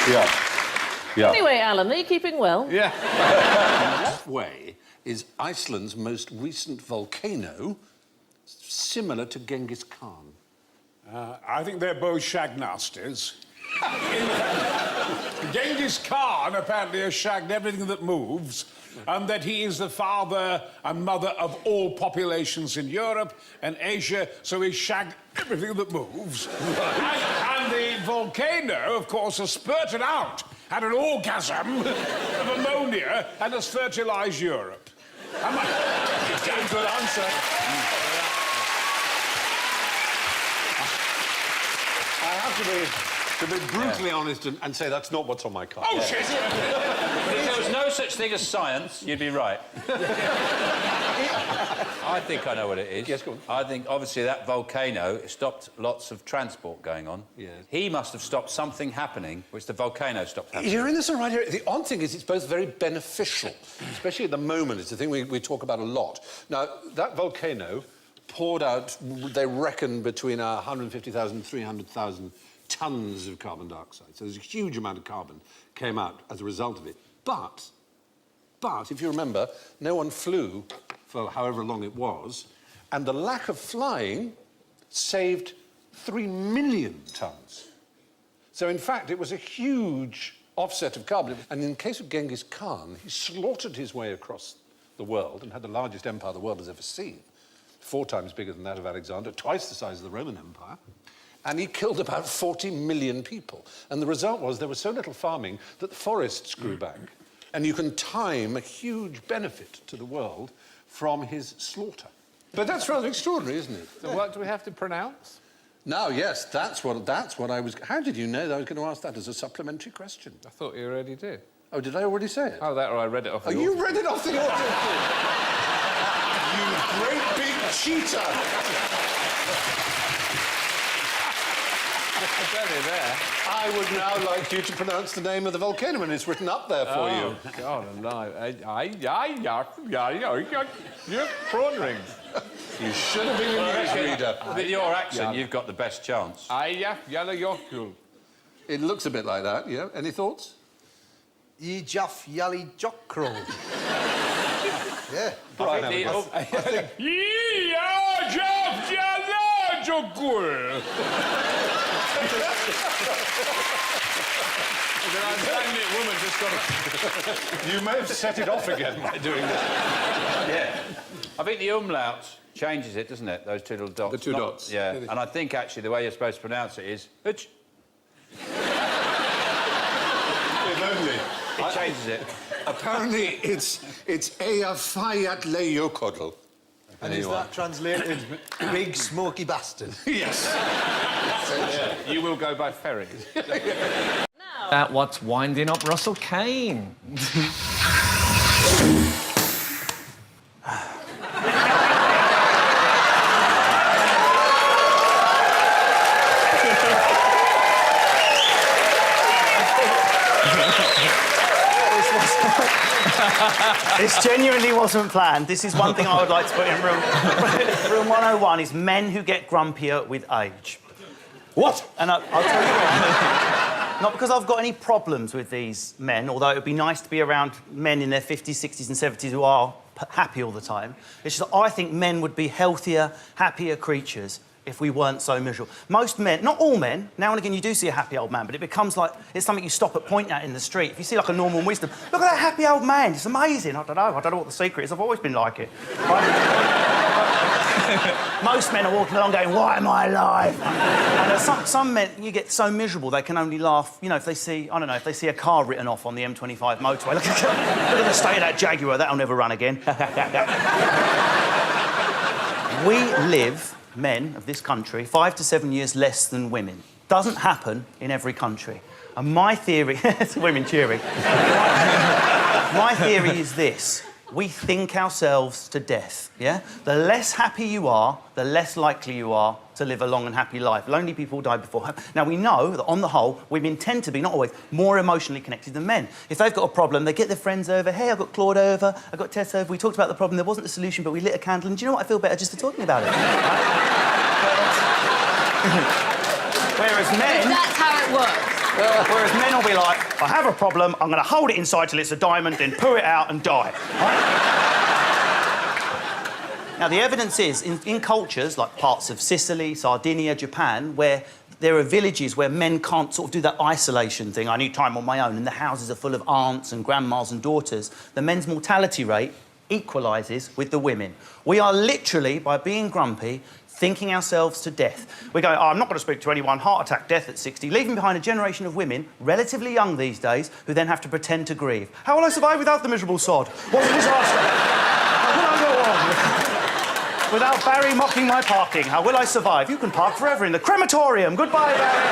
Yeah. Yeah. Anyway, Alan, are you keeping well? Yeah. What way is Iceland's most recent volcano similar to Genghis Khan? I think they're both shagnasties. Genghis Khan apparently has shagged everything that moves, and that he is the father and mother of all populations in Europe and Asia, so he shagged everything that moves. and the volcano, of course, has spurted out, had an orgasm of ammonia, and has fertilised Europe. Good answer. I have to be brutally honest and say that's not what's on my card. Oh, shit! If there was no such thing as science, you'd be right. I think I know what it is. Yes, go on. I think, obviously, that volcano stopped lots of transport going on. Yes. He must have stopped something happening, which the volcano stopped happening. You're in this right here. The odd thing is it's both very beneficial, especially at the moment. It's a thing we talk about a lot. Now, that volcano poured out, they reckon, between 150,000 and 300,000 tons of carbon dioxide. So there's a huge amount of carbon came out as a result of it. But, if you remember, no one flew for however long it was, and the lack of flying saved 3 million tons. So, in fact, it was a huge offset of carbon. And in the case of Genghis Khan, he slaughtered his way across the world and had the largest empire the world has ever seen. 4 times bigger than that of Alexander, twice the size of the Roman Empire. And he killed about 40 million people. And the result was there was so little farming that the forests grew back. And you can time a huge benefit to the world from his slaughter. But that's rather extraordinary, isn't it? So what do we have to pronounce? Now, yes, that's what I was... How did you know that I was going to ask that as a supplementary question? I thought you already did. Oh, did I already say it? Oh, that or I read it off the Oh, you read it off the audio? You great big cheater! I would now like you to pronounce the name of the volcano, and it's written up there for you. Oh, God alive. You're prawn You should have been a newsreader. With your accent, you've got the best chance. It looks a bit like that, yeah? Any thoughts? Ye Jaff Yally Jockcrawl. Yeah. Brian, I woman just got You may have set it off again by doing that. Yeah. I think the umlaut changes it, doesn't it? Those two little dots. The two dots. Yeah. And I think, actually, the way you're supposed to pronounce it is... Hutch. If only. It changes it. Apparently, it's Ea Fayat Leokodl. And is that translated big smoky bastard? Yes. Yeah, you will go by ferry. At what's winding up Russell Kane. This genuinely wasn't planned. This is one thing I would like to put in room 101 is men who get grumpier with age. What? And I'll tell you why. Not because I've got any problems with these men, although it would be nice to be around men in their 50s, 60s and 70s who are happy all the time. It's just that I think men would be healthier, happier creatures if we weren't so miserable. Most men, not all men, now and again you do see a happy old man, but it becomes like it's something you stop at point at in the street. If you see like a normal wisdom, look at that happy old man, it's amazing. I don't know what the secret is, I've always been like it. Most men are walking along going, why am I alive? And some men, you get so miserable they can only laugh, you know, if they see, I don't know, if they see a car written off on the M25 motorway. Look at the state of that Jaguar, that'll never run again. We live, men of this country, 5 to 7 years less than women. Doesn't happen in every country. And my theory... it's women cheering. My theory is this. We think ourselves to death, yeah? The less happy you are, the less likely you are to live a long and happy life. Lonely people die before... Now, we know that, on the whole, women tend to be, not always, more emotionally connected than men. If they've got a problem, they get their friends over. Hey, I've got Claude over, I've got Tess over. We talked about the problem. There wasn't a solution, but we lit a candle. And do you know what? I feel better just for talking about it. Whereas men... That's how it works. Whereas men will be like, I have a problem, I'm going to hold it inside till it's a diamond, then poo it out and die. Right? Now, the evidence is, in cultures like parts of Sicily, Sardinia, Japan, where there are villages where men can't sort of do that isolation thing, I need time on my own, and the houses are full of aunts and grandmas and daughters, the men's mortality rate equalises with the women. We are literally, by being grumpy, thinking ourselves to death. We go, oh, I'm not going to speak to anyone, heart attack, death at 60, leaving behind a generation of women, relatively young these days, who then have to pretend to grieve. How will I survive without the miserable sod? What a disaster! How will I go on? Without Barry mocking my parking, how will I survive? You can park forever in the crematorium. Goodbye, Barry.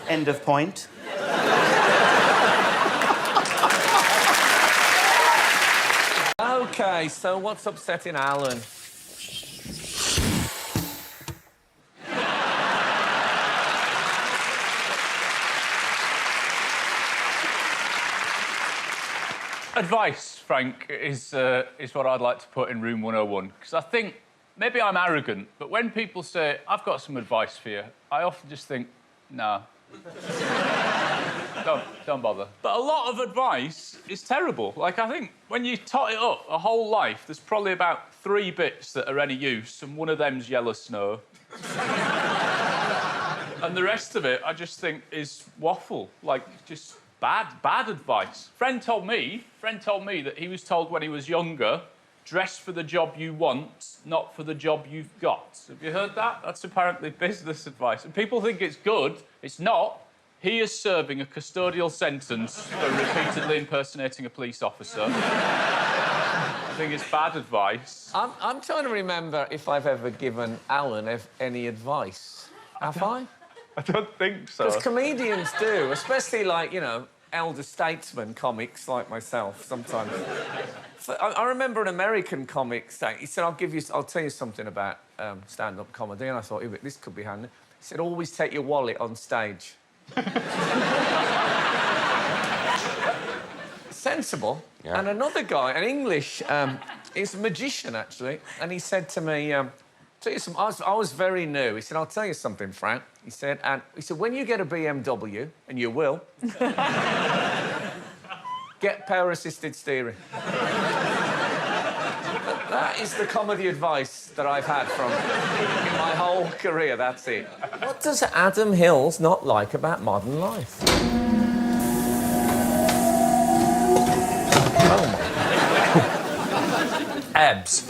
End of point. OK, so what's upsetting Alan? Advice, Frank, is what I'd like to put in room 101, because I think maybe I'm arrogant, but when people say, I've got some advice for you, I often just think, nah. Don't bother. But a lot of advice is terrible. Like, I think when you tot it up a whole life, there's probably about 3 bits that are any use, and one of them's yellow snow. And the rest of it, I just think, is waffle. Like, just bad advice. Friend told me that he was told when he was younger, dress for the job you want, not for the job you've got. Have you heard that? That's apparently business advice. And people think it's good. It's not. He is serving a custodial sentence for repeatedly impersonating a police officer. I think it's bad advice. I'm trying to remember if I've ever given Alan any advice. Have I? I don't think so. Because comedians do, especially, like, you know, elder statesman comics like myself sometimes. I remember an American comic saying, he said, I'll tell you something about stand-up comedy, and I thought, this could be handy. He said, always take your wallet on stage. Sensible. Yeah. And another guy, an English, he's a magician, actually, and he said to me, tell you some, I was very new. He said, I'll tell you something, Frank. He said, when you get a BMW, and you will, get power-assisted steering. That is the comedy advice that I've had from in my whole career, that's it. What does Adam Hills not like about modern life? Abs.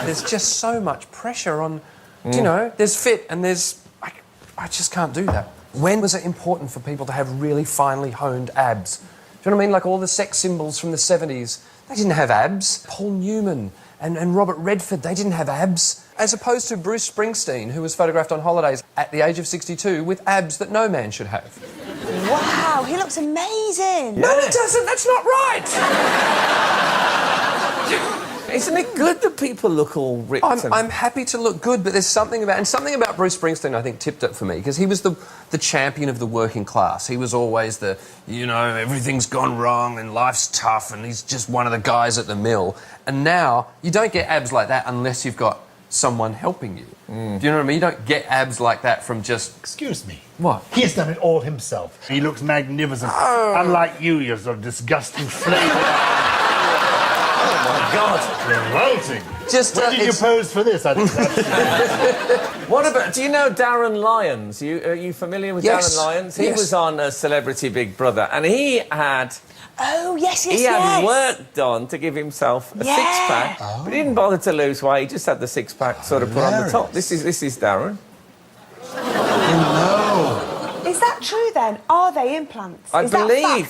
There's just so much pressure on, you know, there's fit and there's... I just can't do that. When was it important for people to have really finely honed abs? Do you know what I mean? Like all the sex symbols from the 70s, they didn't have abs. Paul Newman and Robert Redford, they didn't have abs. As opposed to Bruce Springsteen, who was photographed on holidays at the age of 62 with abs that no man should have. Wow, he looks amazing. Yeah. No, he doesn't. That's not right. Isn't it good that people look all ripped? I'm happy to look good, but there's something about Bruce Springsteen, I think, tipped it for me, because he was the champion of the working class. He was always the, you know, everything's gone wrong and life's tough, and he's just one of the guys at the mill. And now, you don't get abs like that unless you've got someone helping you. Do you know what I mean? You don't get abs like that from just... Excuse me. What? He has done it all himself. He looks magnificent. Oh. Unlike you, you're sort of disgusting flavour. Oh, my God. Revolting. When did you pose for this? I think that's... What about... Do you know Darren Lyons? Are you familiar with Darren Lyons? He was on Celebrity Big Brother, and he had... Oh, yes, He had work done to give himself a six-pack, but he didn't bother to lose weight. He just had the six-pack sort of put on the top. This is Darren. Oh, no. Is that true, then? Are they implants? I Is that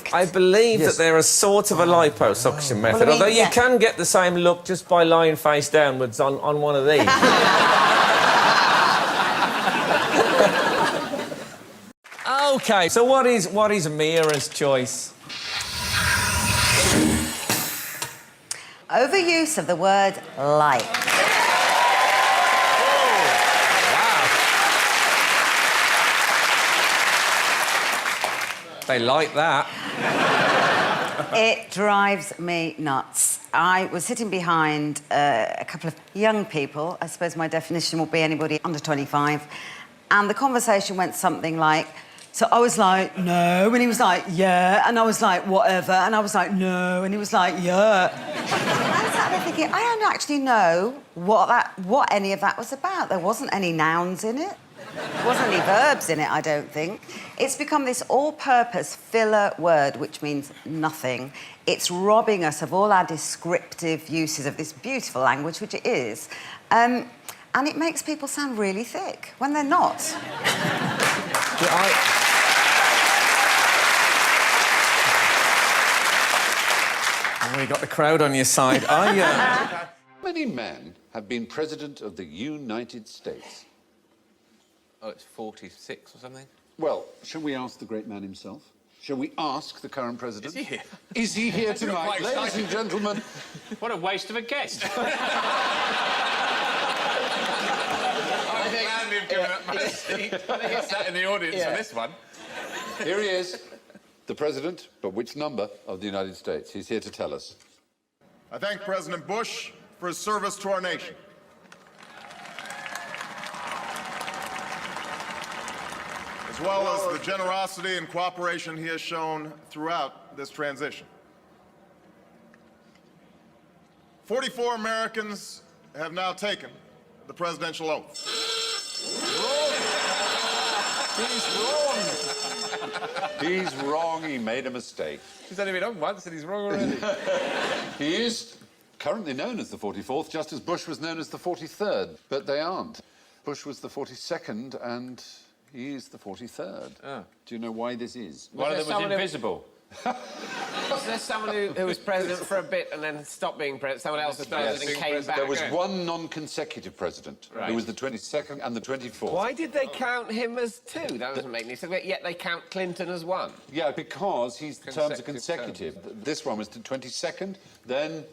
fact? believe that they're a sort of a liposuction method, although you can get the same look just by lying face downwards on one of these. OK, so what is Mira's choice? Overuse of the word like. They like that. It drives me nuts. I was sitting behind a couple of young people. I suppose my definition will be anybody under 25. And the conversation went something like, so I was like, no, and he was like, yeah, and I was like, whatever, and I was like, no, and he was like, yeah. I was sat there thinking, I don't actually know what any of that was about. There wasn't any nouns in it. There wasn't any verbs in it, I don't think. It's become this all-purpose filler word, which means nothing. It's robbing us of all our descriptive uses of this beautiful language, which it is. And it makes people sound really thick when they're not. Oh, you got the crowd on your side. How many men have been president of the United States? Oh, it's 46 or something. Well, shall we ask the great man himself? Shall we ask the current president? Is he here? Is he here tonight? Ladies and gentlemen. What a waste of a guest. I'm glad we've given up my seat. I think he sat in the audience for this one. Here he is, the president, but which number of the United States? He's here to tell us. I thank President Bush for his service to our nation. As well as the generosity and cooperation he has shown throughout this transition. 44 Americans have now taken the presidential oath. He's wrong. He made a mistake. He's only been on once and he's wrong already. He is currently known as the 44th, just as Bush was known as the 43rd, but they aren't. Bush was the 42nd and he is the 43rd. Oh. Do you know why this is? One of them was invisible. Was there someone who was president for a bit and then stopped being president? Someone else was president and came back? There was one non-consecutive president, Right. who was the 22nd and the 24th. Why did they count him as two? That doesn't make any sense. Yet they count Clinton as one. Yeah, because his terms are consecutive. This one was the 22nd, then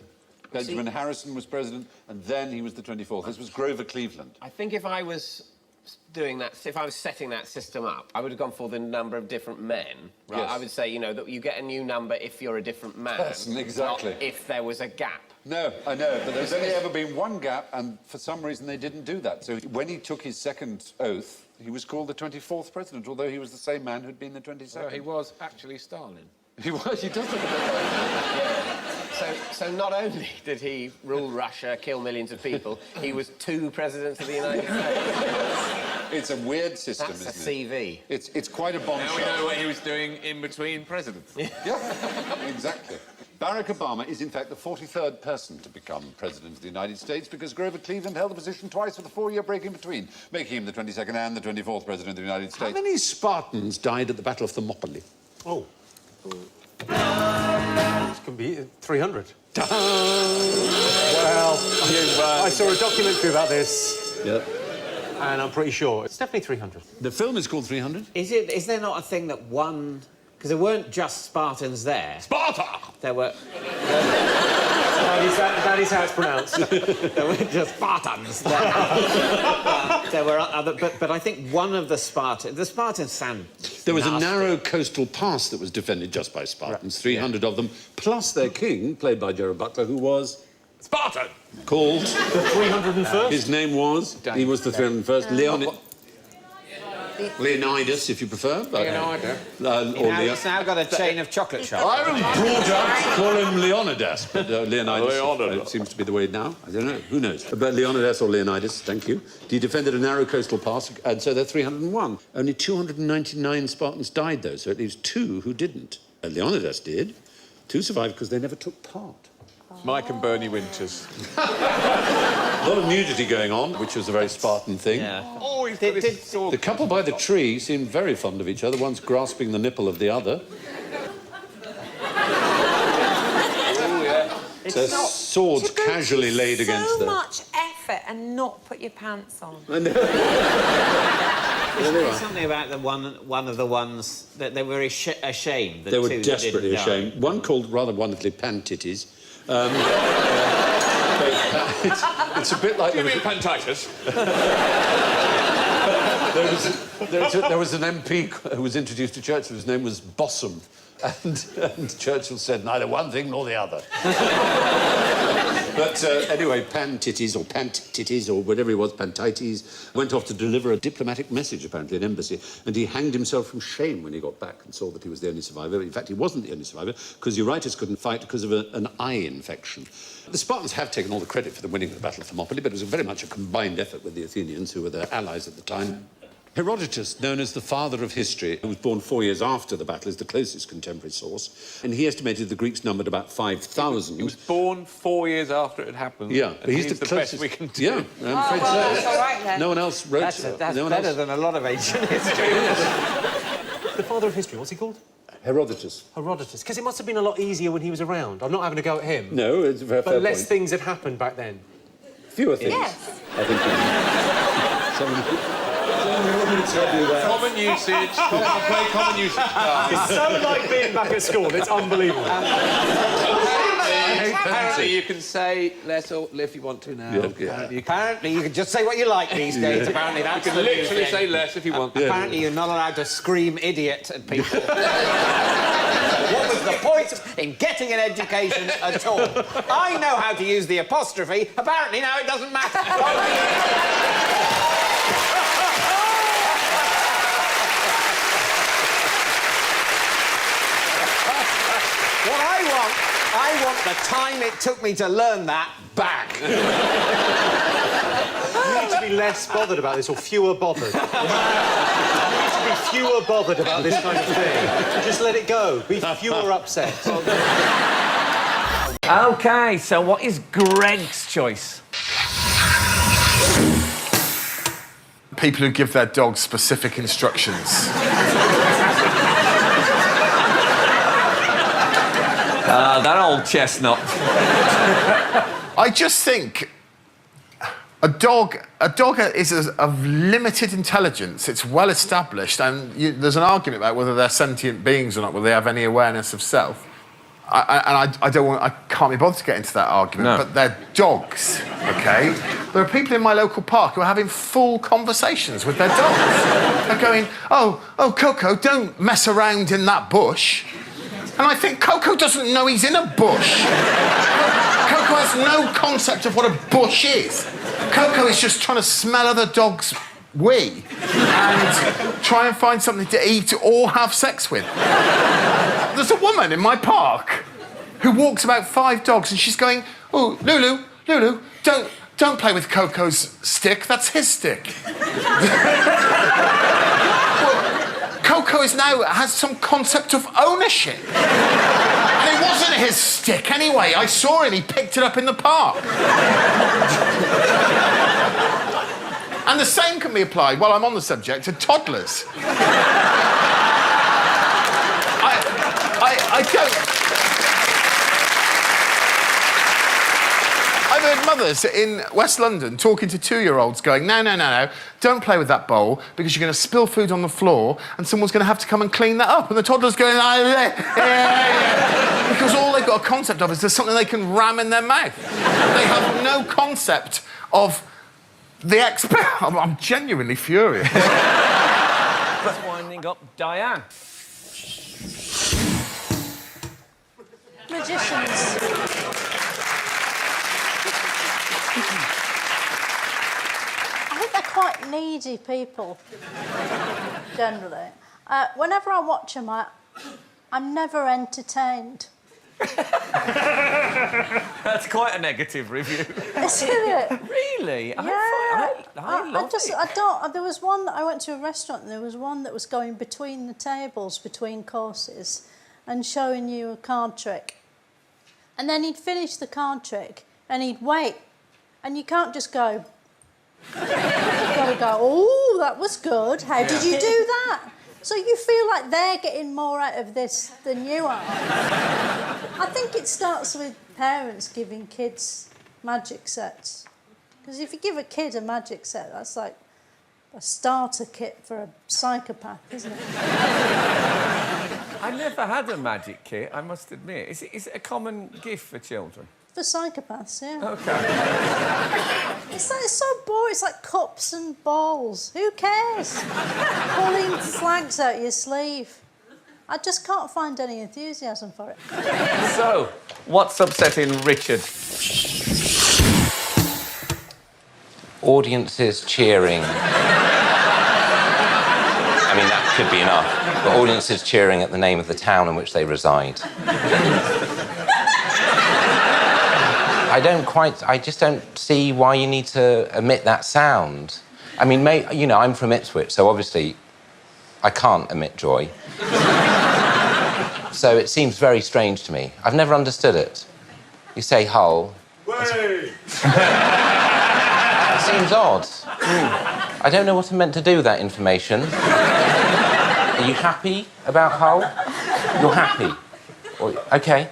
Benjamin Harrison was president, and then he was the 24th. This was Grover Cleveland. I think if I was doing that, if I was setting that system up, I would have gone for the number of different men. Right? Yes. I would say, you know, that you get a new number if you're a different man. Person, exactly. Not if there was a gap. No, I know, but there's only ever been one gap, and for some reason they didn't do that. So when he took his second oath, he was called the 24th president, although he was the same man who'd been the 22nd. Well, he was actually Stalin. He was, he does look a bit like So not only did he rule Russia, kill millions of people, he was two presidents of the United States. It's a weird system, That's isn't it? CV. It's quite a bombshell. Now we know what he was doing in between presidents. Yeah, exactly. Barack Obama is, in fact, the 43rd person to become president of the United States because Grover Cleveland held the position twice with a 4-year break in between, making him the 22nd and the 24th president of the United States. How many Spartans died at the Battle of Thermopylae? Oh. This can be 300. Well, I saw a documentary about this. Yeah. And I'm pretty sure it's definitely 300. The film is called 300? Is there not a thing that one... Because there weren't just Spartans there. Sparta! There were... That is how it's pronounced. There weren't just Spartans there. There were other... But I think one of the Spartans sound There was nasty. a narrow coastal pass that was defended just by Spartans, 300 of them, plus their king, played by Gerard Butler, who was... Spartan! Called... The 301st? His name was... He was the 301st. Leonidas, if you prefer. Leonidas. He's now got a chain of chocolate shops. I was brought up to call him Leonidas, but Leonidas it seems to be the way now. I don't know. Who knows? But Leonidas or Leonidas, thank you. He defended a narrow coastal pass, and so they're 301. Only 299 Spartans died, though, so it leaves 2 who didn't. Leonidas did. 2 survived because they never took part. Mike and Bernie Winters. A lot of nudity going on, which was a very Spartan thing. Yeah. Oh, he's got his sword. The couple by the tree seemed very fond of each other, one's grasping the nipple of the other. Their swords casually laid against so them. much effort and not put your pants on. Isn't there something about the one of the ones that they were ashamed? They were desperately ashamed. One called rather wonderfully Pan-Titties. It's a bit like... Do you mean pantitis? There was an MP who was introduced to Churchill, whose name was Bossum, and Churchill said neither one thing nor the other. But anyway, Pan-Titties, or Pant-Titties, or whatever he was, Pantites, went off to deliver a diplomatic message, apparently, an embassy, and he hanged himself from shame when he got back and saw that he was the only survivor. In fact, he wasn't the only survivor, because Eurytus couldn't fight because of an eye infection. The Spartans have taken all the credit for the winning of the Battle of Thermopylae, but it was very much a combined effort with the Athenians, who were their allies at the time. Herodotus, known as the father of history, who was born 4 years after the battle, is the closest contemporary source, and he estimated the Greeks numbered about 5,000. He was born 4 years after it happened. Yeah, but he's the closest... best we can do. Yeah, I'm afraid so. That's all right, then. No one else wrote... That's no one better else... than a lot of ancient history. The father of history, what's he called? Herodotus. Herodotus. Because it must have been a lot easier when he was around. I'm not having a go at him. No, it's a very fair But less point. things had happened back then. Fewer things. Yes. I think... Someone would tell you that. Common usage. Play common usage cards. It's so like being back at school. It's unbelievable. Apparently you can say less or if you want to now. Yeah. Apparently you can just say what you like these days. Yeah. Apparently that's You can literally say less if you want. Apparently you're not allowed to scream idiot at people. What was the point in getting an education at all? I know how to use the apostrophe. Apparently now it doesn't matter. What I want the time it took me to learn that back. You need to be less bothered about this, or fewer bothered. You need to be fewer bothered about this kind of thing. Just let it go. Be fewer upset. OK, so what is Greg's choice? People who give their dogs specific instructions. That old chestnut. I just think a dog is of limited intelligence. It's well established, and there's an argument about whether they're sentient beings or not, whether they have any awareness of self. I can't be bothered to get into that argument, but they're dogs, OK? There are people in my local park who are having full conversations with their dogs. They're going, oh, Coco, don't mess around in that bush. And I think Coco doesn't know he's in a bush. Coco has no concept of what a bush is. Coco is just trying to smell other dogs' wee and try and find something to eat or have sex with. There's a woman in my park who walks about 5 dogs and she's going, oh, Lulu, don't play with Coco's stick, that's his stick. Well, Coco has some concept of ownership. And it wasn't his stick anyway. I saw him, he picked it up in the park. And the same can be applied, while I'm on the subject, to toddlers. I don't... I've heard mothers in West London talking to 2-year-olds going, no, don't play with that bowl because you're going to spill food on the floor and someone's going to have to come and clean that up. And the toddler's going, because all they've got a concept of is there's something they can ram in their mouth. They have no concept of the expert. I'm genuinely furious. That's winding up Diane. Magicians. I think they're quite needy people, generally. Whenever I watch them, I'm never entertained. That's quite a negative review. Isn't it? Really? Yeah. I love it. I don't. There was one that I went to a restaurant and there was one that was going between the tables, between courses, and showing you a card trick. And then he'd finish the card trick and he'd wait. And you can't just go... You've got to go, oh, that was good. How did you do that? So you feel like they're getting more out of this than you are. I think it starts with parents giving kids magic sets. Because if you give a kid a magic set, that's like a starter kit for a psychopath, isn't it? I never had a magic kit, I must admit. Is it a common gift for children? For psychopaths, yeah. OK. It's so boring. It's like cups and balls. Who cares? Pulling flags out your sleeve. I just can't find any enthusiasm for it. So, what's upsetting Richard? Audiences cheering. I mean, that could be enough. But audiences cheering at the name of the town in which they reside. I just don't see why you need to emit that sound. I mean, you know, I'm from Ipswich, so obviously I can't emit joy. So it seems very strange to me. I've never understood it. You say Hull. It seems odd. I don't know what I'm meant to do with that information. Are you happy about Hull? You're happy. OK.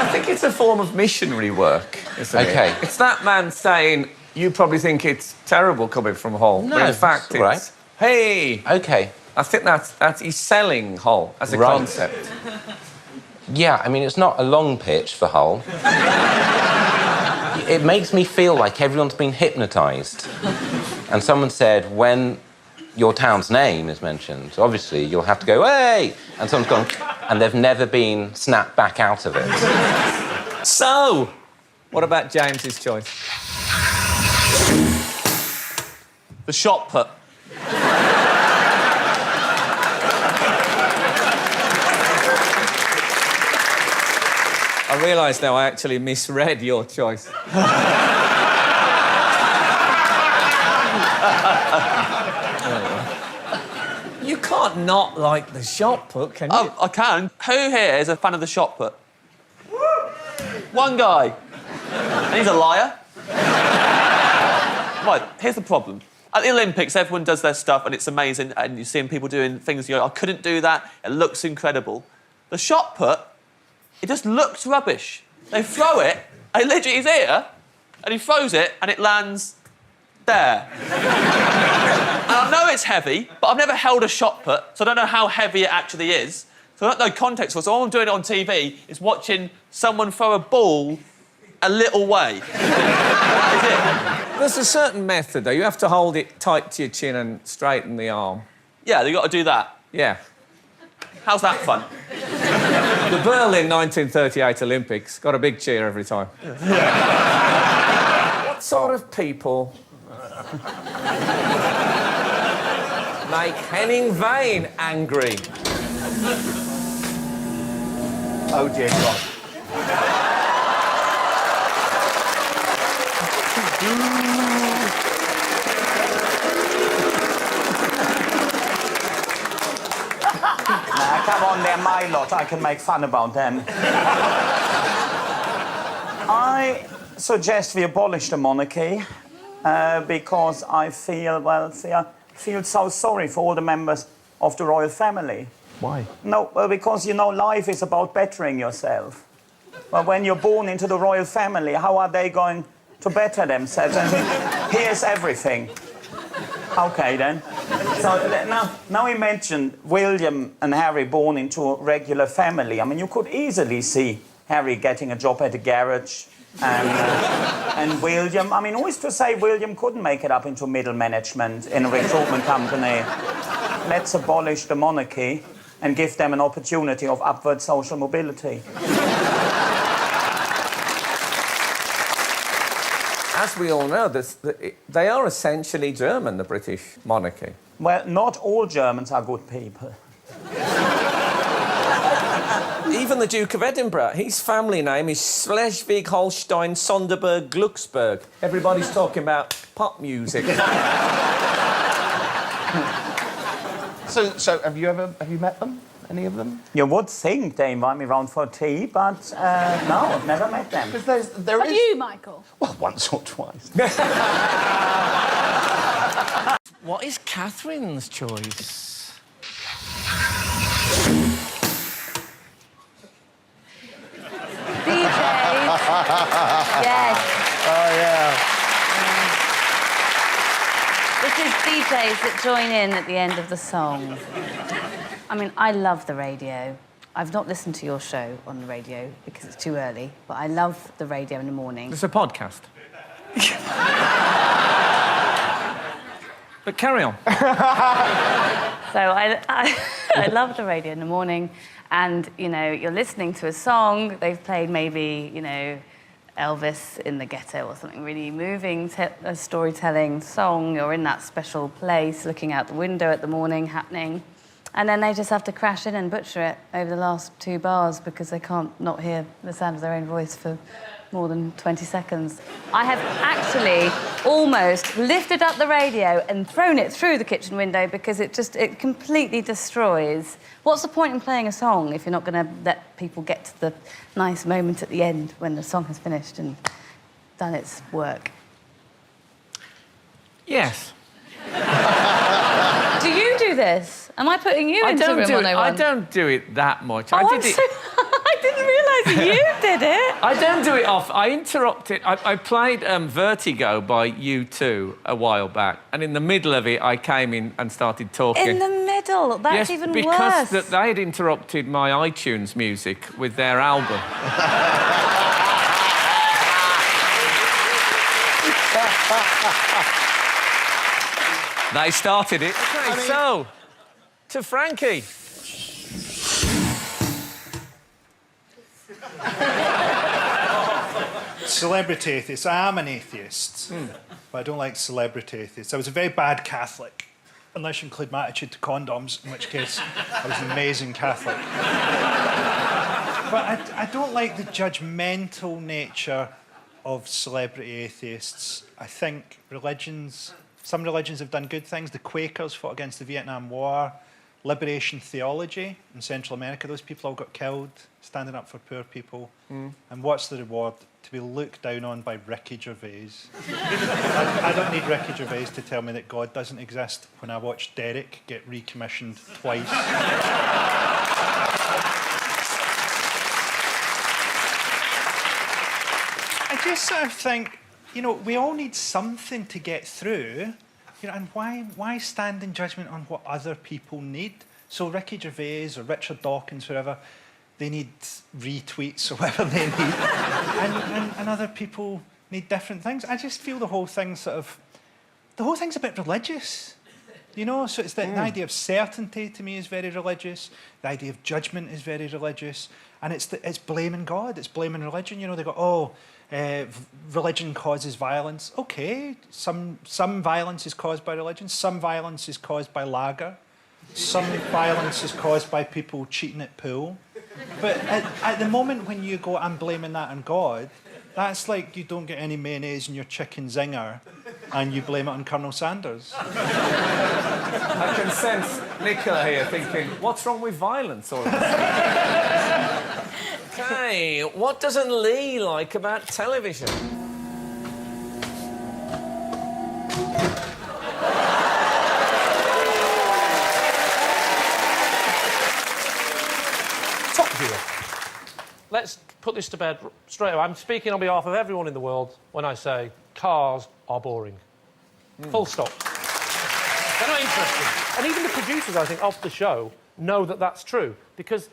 I think it's a form of missionary work, isn't it? OK. It's that man saying, you probably think it's terrible coming from Hull, no, but in fact it's... Right. Hey! OK. I think that's he's selling Hull as a concept. Yeah, I mean, it's not a long pitch for Hull. It makes me feel like everyone's been hypnotised. And someone said, when your town's name is mentioned, obviously you'll have to go, hey! And someone's gone, and they've never been snapped back out of it. So, what about James's choice? The shot put. I realise now I actually misread your choice. You can't not like the shot put, can you? Oh, I can. Who here is a fan of the shot put? One guy. And he's a liar. Right, here's the problem. At the Olympics, everyone does their stuff and it's amazing, and you're seeing people doing things, you go, I couldn't do that, it looks incredible. The shot put, it just looks rubbish. They throw it, and literally he's here, and he throws it, and it lands there. And I know it's heavy, but I've never held a shot put, so I don't know how heavy it actually is. So I don't know context for it. So all I'm doing on TV is watching someone throw a ball a little way. That is it. There's a certain method, though. You have to hold it tight to your chin and straighten the arm. Yeah, you've got to do that. Yeah. How's that fun? The Berlin 1938 Olympics got a big cheer every time. What sort of people make Henning Wehn angry? Oh, dear God. Nah, come on, they're my lot. I can make fun about them. I suggest we abolish the monarchy because I feel, well, I feel so sorry for all the members of the royal family. Why? No, well, because, you know, life is about bettering yourself. But when you're born into the royal family, how are they going to better themselves? And here's everything. OK, then. So now we mentioned William and Harry born into a regular family. I mean, you could easily see Harry getting a job at a garage and William... I mean, who is to say William couldn't make it up into middle management in a recruitment company? Let's abolish the monarchy and give them an opportunity of upward social mobility. As we all know, they are essentially German, the British monarchy. Well, not all Germans are good people. Even the Duke of Edinburgh, his family name is Schleswig-Holstein, Sonderburg, Glucksburg. Everybody's talking about pop music. So have you met them? Any of them? You would think they invite me round for tea, but no, I've never met them. Have you, Michael? Well, once or twice. What is Catherine's choice? DJs. Yes. Oh, yeah. This is DJs that join in at the end of the song. I mean, I love the radio. I've not listened to your show on the radio because it's too early, but I love the radio in the morning. It's a podcast. But carry on. So I love the radio in the morning, and, you know, you're listening to a song, they've played maybe, you know, Elvis in the Ghetto or something really moving, a storytelling song. You're in that special place, looking out the window at the morning happening. And then they just have to crash in and butcher it over the last 2 bars because they can't not hear the sound of their own voice for more than 20 seconds. I have actually almost lifted up the radio and thrown it through the kitchen window because it completely destroys. What's the point in playing a song if you're not going to let people get to the nice moment at the end when the song has finished and done its work? Yes. Do you do this? Am I putting you into Room 101? I don't do it that much. Oh, I didn't realise you did it. I don't do it off. I interrupted. I played Vertigo by U2 a while back, and in the middle of it, I came in and started talking. In the middle? That's even worse. Yes, because they had interrupted my iTunes music with their album. They started it. Okay, so, to Frankie. Celebrity atheist. I am an atheist, but I don't like celebrity atheists. I was a very bad Catholic, unless you include my attitude to condoms, in which case I was an amazing Catholic. But I don't like the judgmental nature of celebrity atheists. I think some religions have done good things. The Quakers fought against the Vietnam War. Liberation theology in Central America, those people all got killed standing up for poor people. And what's the reward? To be looked down on by Ricky Gervais. I don't need Ricky Gervais to tell me that God doesn't exist when I watch Derek get recommissioned twice. just sort of think, you know, we all need something to get through, you know, and why stand in judgment on what other people need? So Ricky Gervais or Richard Dawkins, whoever, they need retweets or whatever they need, and other people need different things. I just feel the whole thing's a bit religious. You know, so it's the idea of certainty to me is very religious. The idea of judgment is very religious, and it's blaming God, it's blaming religion. You know, they go, religion causes violence. Okay, some violence is caused by religion. Some violence is caused by lager. Some violence is caused by people cheating at pool. But at the moment when you go, I'm blaming that on God, that's like you don't get any mayonnaise in your chicken zinger and you blame it on Colonel Sanders. I can sense Nicola here thinking, what's wrong with violence? Okay, what doesn't Lee like about television? Top Gear. Let's put this to bed straight away. I'm speaking on behalf of everyone in the world when I say cars are boring. Full stop. They're not interesting. And even the producers, I think, of the show know that that's true, because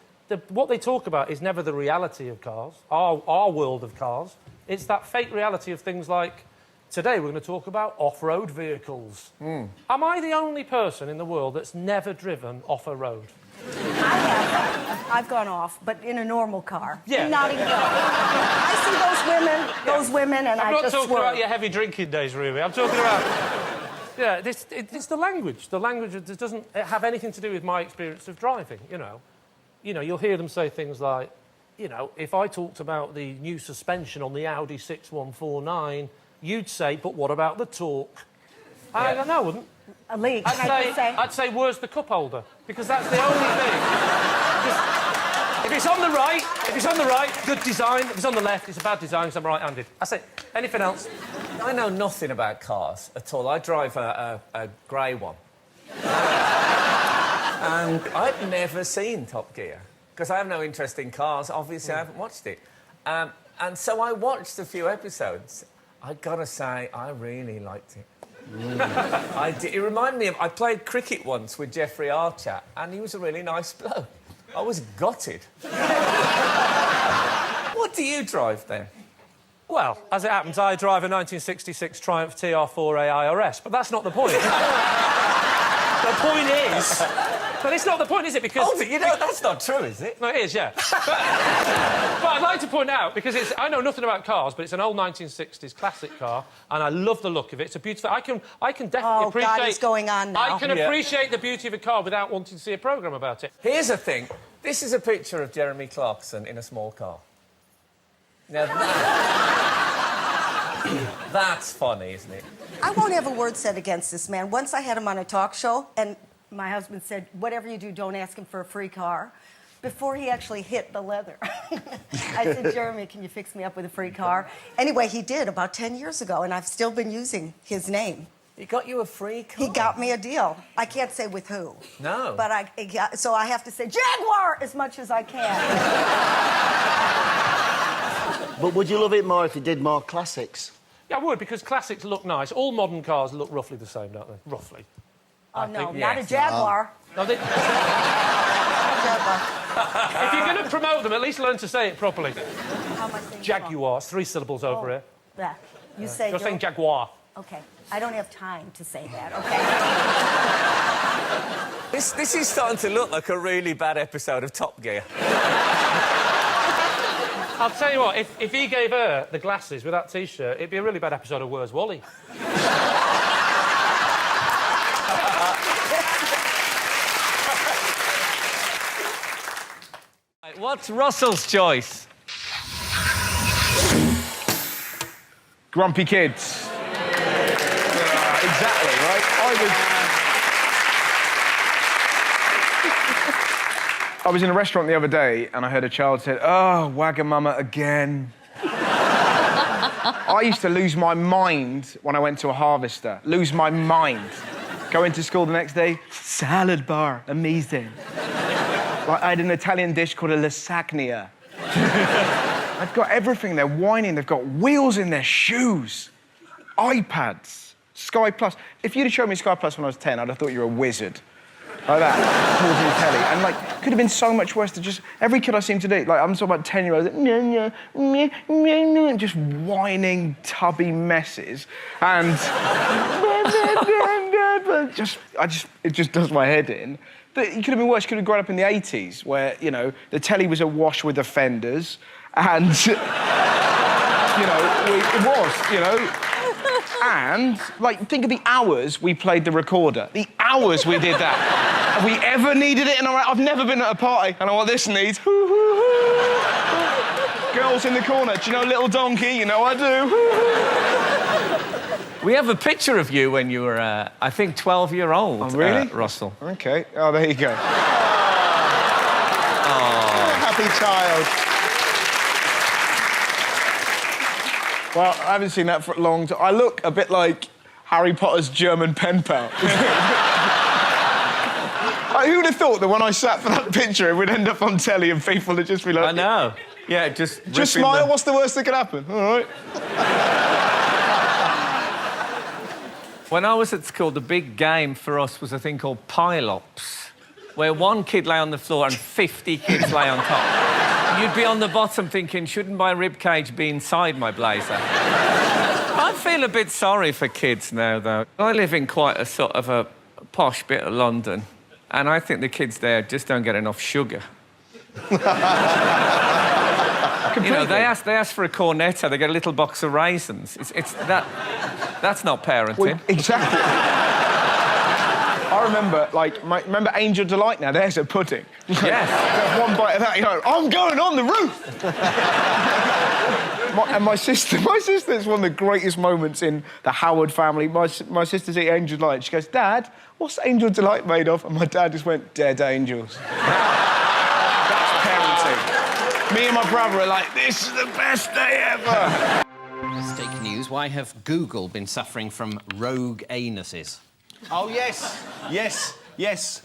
what they talk about is never the reality of cars, our world of cars. It's that fake reality of things like, today we're going to talk about off-road vehicles. Am I the only person in the world that's never driven off a road? I've gone off, but in a normal car. Yeah. In Nottingham. I see those women, and I just I'm not talking swerve. about your heavy drinking days, Ruby. I'm talking about... Yeah, it's the language. The language that doesn't have anything to do with my experience of driving, you know. You know, you'll hear them say things like, you know, if I talked about the new suspension on the Audi 6149, you'd say, but what about the torque? I don't know, I wouldn't. Lee, I'd say, where's the cup holder? Because that's the only thing. If it's on the right, good design. If it's on the left, it's a bad design because I'm right-handed. That's it. Anything else? I know nothing about cars at all. I drive a grey one. And I've never seen Top Gear, because I have no interest in cars. Obviously, I haven't watched it. And so I watched a few episodes. I've got to say, I really liked it. It reminded me of... I played cricket once with Jeffrey Archer, and he was a really nice bloke. I was gutted. What do you drive, then? Well, as it happens, I drive a 1966 Triumph TR4A IRS, but that's not the point. The point is... But it's not the point, is it? Because... Oh, you know, that's not true, is it? No, it is, yeah. But I'd like to point out, because I know nothing about cars, but it's an old 1960s classic car, and I love the look of it. It's a beautiful... I can definitely appreciate... Oh, God, it's going on now. I can appreciate the beauty of a car without wanting to see a programme about it. Here's the thing. This is a picture of Jeremy Clarkson in a small car. Now, that's funny, isn't it? I won't have a word said against this man. Once I had him on a talk show, and my husband said, whatever you do, don't ask him for a free car. Before he actually hit the leather. I said, Jeremy, can you fix me up with a free car? Anyway, he did about 10 years ago, and I've still been using his name. He got you a free car? He got me a deal. I can't say with who. No. But so I have to say Jaguar as much as I can. But would you love it more if you did more classics? Yeah, I would, because classics look nice. All modern cars look roughly the same, don't they? Roughly. Oh, no, not a Jaguar. No, if you're going to promote them, at least learn to say it properly. How am I saying Jaguar, 3 syllables over here. Yeah. You say... You're saying Jaguar. OK. I don't have time to say that, OK? This is starting to look like a really bad episode of Top Gear. I'll tell you what, if he gave her the glasses with that T-shirt, it'd be a really bad episode of Where's Wally? What's Russell's choice? Grumpy kids. Exactly, right? I was in a restaurant the other day and I heard a child say, "Oh, Wagamama again." I used to lose my mind when I went to a harvester. Lose my mind. Go into school the next day, salad bar, amazing. Like I had an Italian dish called a lasagna. They've got everything. They're whining. They've got wheels in their shoes, iPads, Sky Plus. If you'd have shown me Sky Plus when I was 10, I'd have thought you were a wizard. Like that, towards the telly. And, like, could have been so much worse to just... Every kid I seem to do, like, I'm talking about 10-year-olds, just whining, tubby messes. And... it just does my head in. But it could have been worse. Could have grown up in the 80s, where, you know, the telly was awash with offenders, and, you know, it was, you know. And, like, think of the hours we played the recorder. The hours we did that. Have we ever needed it? And I've never been at a party, and I know what this needs. Girls in the corner. Do you know Little Donkey? You know I do. We have a picture of you when you were, I think, 12-year-old. Oh, really? Russell. OK. Oh, there you go. Oh. Happy child. Well, I haven't seen that for a long time. I look a bit like Harry Potter's German pen pal. Like, who would have thought that when I sat for that picture, it would end up on telly and people would just be like... I know. Yeah, just smile. What's the worst that could happen? All right. When I was at school, the big game for us was a thing called pile-ups, where one kid lay on the floor and 50 kids lay on top. You'd be on the bottom thinking, shouldn't my ribcage be inside my blazer? I feel a bit sorry for kids now, though. I live in quite a sort of a posh bit of London, and I think the kids there just don't get enough sugar. You know, they ask for a cornetto, they get a little box of raisins. That's not parenting. Well, exactly. I remember, like, remember Angel Delight now? There's a pudding. Yes. One bite of that, you know, I'm going on the roof! my sister, it's one of the greatest moments in the Howard family. My sister's eating Angel Delight. She goes, Dad, what's Angel Delight made of? And my dad just went, dead angels. That's parenting. Me and my brother are like, this is the best day ever! Steak news. Why have Google been suffering from rogue anuses? Oh, yes. Yes. Yes.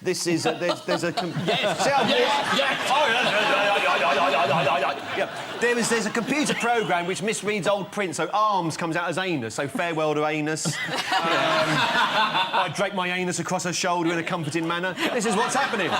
This is... there's a... Yes. Yeah. There's a computer program which misreads old print, so arms comes out as anus, so farewell to anus. I drape my anus across her shoulder in a comforting manner. This is what's happening.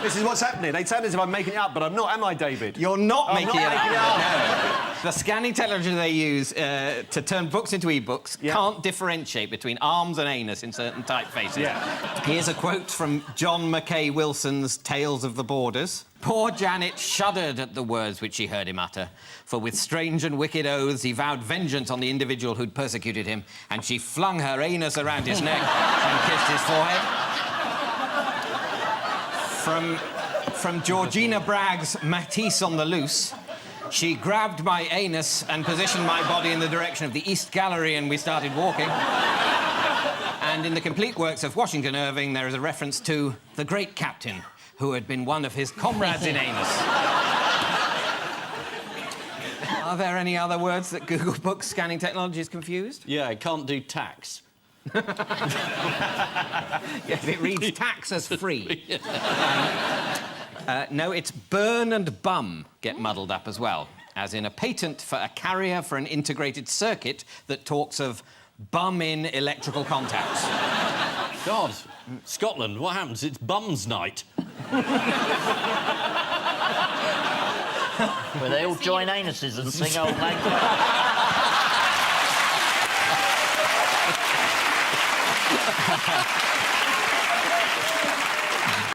This is what's happening. They sound as if I'm making it up, but I'm not, am I, David? You're not making it up. No. The scanning technology they use to turn books into e-books can't differentiate between arms and anus in certain typefaces. Yeah. Here's a quote from John Mackay Wilson's Tales of the Borders. Poor Janet shuddered at the words which she heard him utter, for with strange and wicked oaths he vowed vengeance on the individual who'd persecuted him, and she flung her anus around his neck and kissed his forehead. From Georgina Bragg's Matisse on the Loose, she grabbed my anus and positioned my body in the direction of the East Gallery, and we started walking. And in the complete works of Washington Irving, there is a reference to the great captain, who had been one of his comrades in anus. Are there any other words that Google Book scanning technology is confused? Yeah, it can't do tax. Yes, it reads tax as free. No, it's burn and bum get muddled up as well, as in a patent for a carrier for an integrated circuit that talks of bum-in electrical contacts. God, Scotland, what happens? It's bums night. Where they all join anuses and sing Old Lang Syne.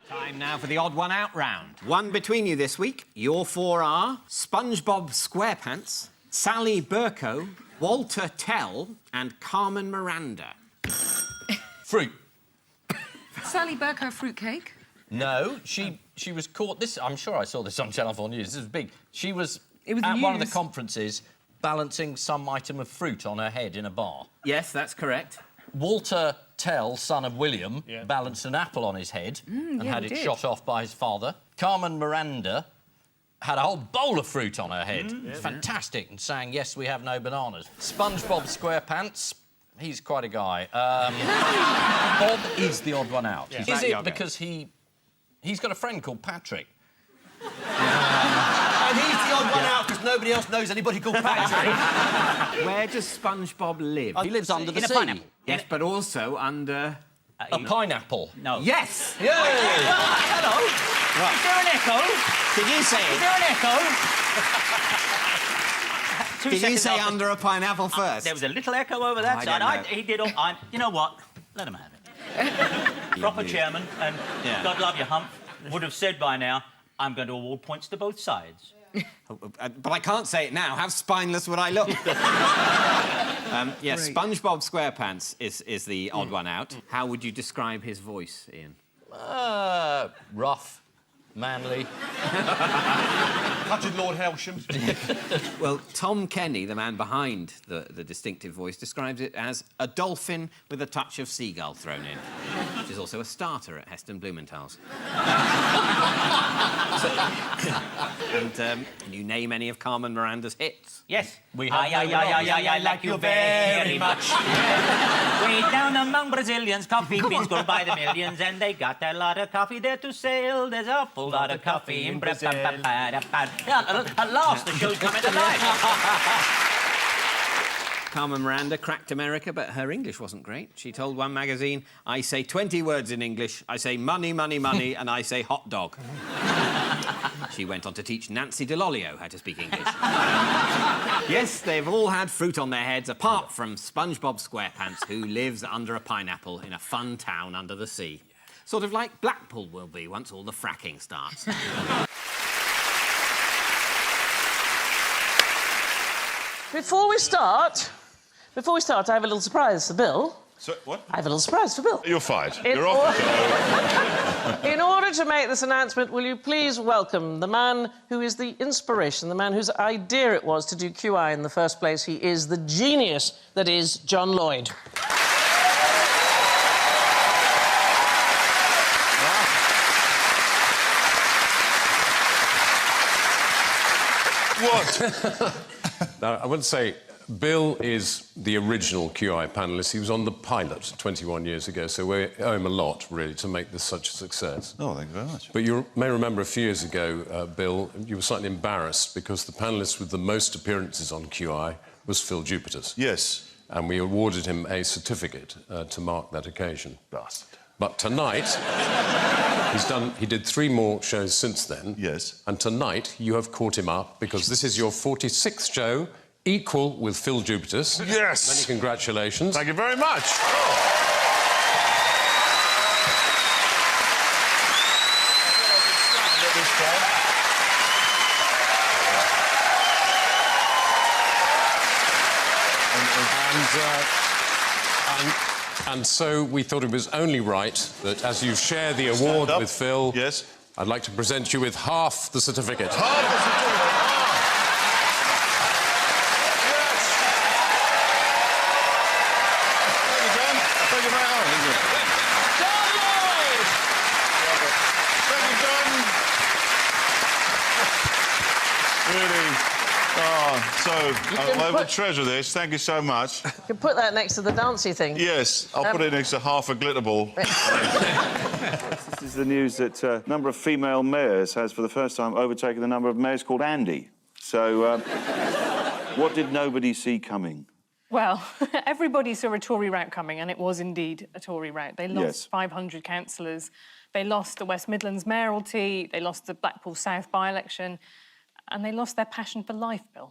Time now for the odd one out round. One between you this week. Your four are SpongeBob SquarePants, Sally Burko, Walter Tell, and Carmen Miranda. Fruit. Sally Burko fruitcake? No, she was caught... I'm sure I saw this on Channel 4 News. This was big. She was at one of the conferences balancing some item of fruit on her head in a bar. Yes, that's correct. Walter Tell, son of William, balanced an apple on his head and had it shot off by his father. Carmen Miranda had a whole bowl of fruit on her head. Fantastic, and sang, yes, we have no bananas. SpongeBob SquarePants, he's quite a guy. Bob is the odd one out. Yeah. Is it because he's got a friend called Patrick? And he's the odd one out because nobody else knows anybody called Patrick. Where does SpongeBob live? He lives under the sea. In a pineapple. Yes, but also under... A pineapple. No. Yes! Yay! Hello! Right. Is there an echo? Did you say Is there an echo? Did you seconds say after- under a pineapple first? There was a little echo over that I side. don't know. He did all... you know what? Let him have it. Proper chairman, and God love you, Hump, would have said by now, I'm going to award points to both sides. But I can't say it now. How spineless would I look? Yes, Great. SpongeBob SquarePants is the odd one out. How would you describe his voice, Ian? Rough, manly. Cutted Lord Helsham. Well, Tom Kenny, the man behind the distinctive voice, describes it as a dolphin with a touch of seagull thrown in, which is also a starter at Heston Blumenthal's. Can you name any of Carmen Miranda's hits? Yes. We I like you very much. Way down among Brazilians, coffee beans go by the millions, and they got a lot of coffee there to sell. There's a full lot of coffee in Brazil. At last, the show's coming to life. Carmen Miranda cracked America, but her English wasn't great. She told one magazine, I say 20 words in English, I say money, money, money, and I say hot dog. She went on to teach Nancy DeLolio how to speak English. Yes, they've all had fruit on their heads, apart from SpongeBob SquarePants, who lives under a pineapple in a fun town under the sea. Sort of like Blackpool will be once all the fracking starts. Before we start, I have a little surprise for Bill. So, what? I have a little surprise for Bill. You're fired. In You're off the show. In order to make this announcement, will you please welcome the man who is the inspiration, the man whose idea it was to do QI in the first place. He is the genius that is John Lloyd. What? Now, I would say Bill is the original QI panellist. He was on the pilot 21 years ago, so we owe him a lot, really, to make this such a success. Oh, thank you very much. But you may remember a few years ago, Bill, you were slightly embarrassed because the panellist with the most appearances on QI was Phil Jupitus. Yes. And we awarded him a certificate to mark that occasion. Bastard. But tonight, he did 3 more shows since then. Yes. And tonight, you have caught him up because this is your 46th show, equal with Phil Jupitus. Yes. Many congratulations. Thank you very much. And so we thought it was only right that as you share the award with Phil, yes, I'd like to present you with half the certificate. Half the certificate. Yes. Thank you, John. Thank you very much. John Lloyd. Thank you, John. Really. I will treasure this. Thank you so much. You can put that next to the dancey thing. Yes, I'll put it next to half a glitter ball. This is the news that a number of female mayors has, for the first time, overtaken the number of mayors called Andy. So, what did nobody see coming? Well, everybody saw a Tory rout coming, and it was indeed a Tory rout. They lost Yes. 500 councillors. They lost the West Midlands mayoralty. They lost the Blackpool South by-election. And they lost their passion for life, Bill.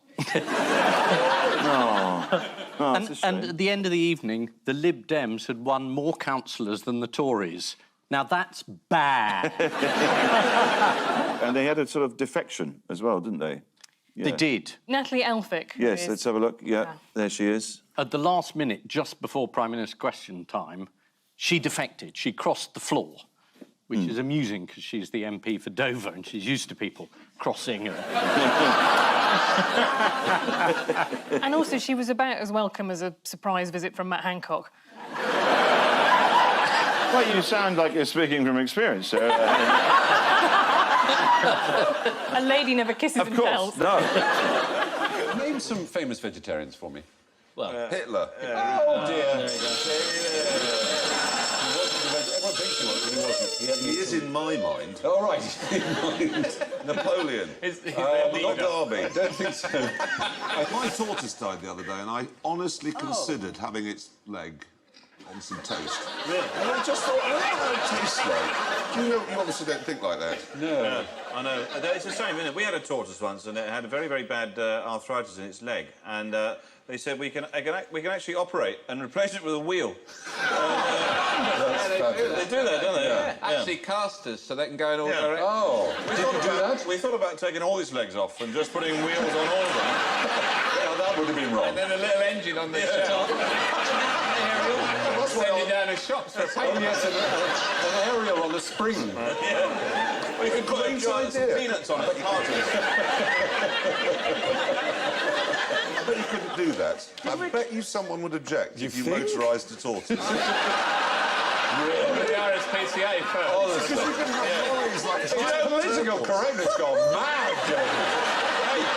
And at the end of the evening, the Lib Dems had won more councillors than the Tories. Now, that's bad. And they had a sort of defection as well, didn't they? Yeah. They did. Natalie Elphicke. who Yes, is- let's have a look. Yeah, there she is. At the last minute, just before Prime Minister's question time, she defected. She crossed the floor, which is amusing because she's the MP for Dover and she's used to people crossing her. And also, she was about as welcome as a surprise visit from Matt Hancock. Well, you sound like you're speaking from experience, sir. A lady never kisses Of and course, tells. no. Name some famous vegetarians for me. Well, Hitler. Oh, dear. Everyone thinks you want to. wasn't. He is in my mind. All right. Napoleon. Not Derby. I don't think so. My tortoise died the other day, and I honestly considered having its leg on some toast. Really? And I just thought, I wonder what it tastes like. You obviously don't think like that. No. I know. It's the same, isn't it? We had a tortoise once, and it had a very, very bad arthritis in its leg, and they said we can actually operate and replace it with a wheel. They do that, don't they? Yeah. Actually, casters, so they can go in all directions. Oh, We thought about taking all its legs off and just putting wheels on all of them. That would have been wrong. And then a little engine on the top. Send you down to shops for a paint. Oh, yes, an aerial on a spring. Well, you could put some peanuts on it for cartons. I bet you couldn't do that. I bet you someone would object if you motorised a tortoise. The RSPCA first. Honestly. Because you can have lorries like Political correctness gone mad,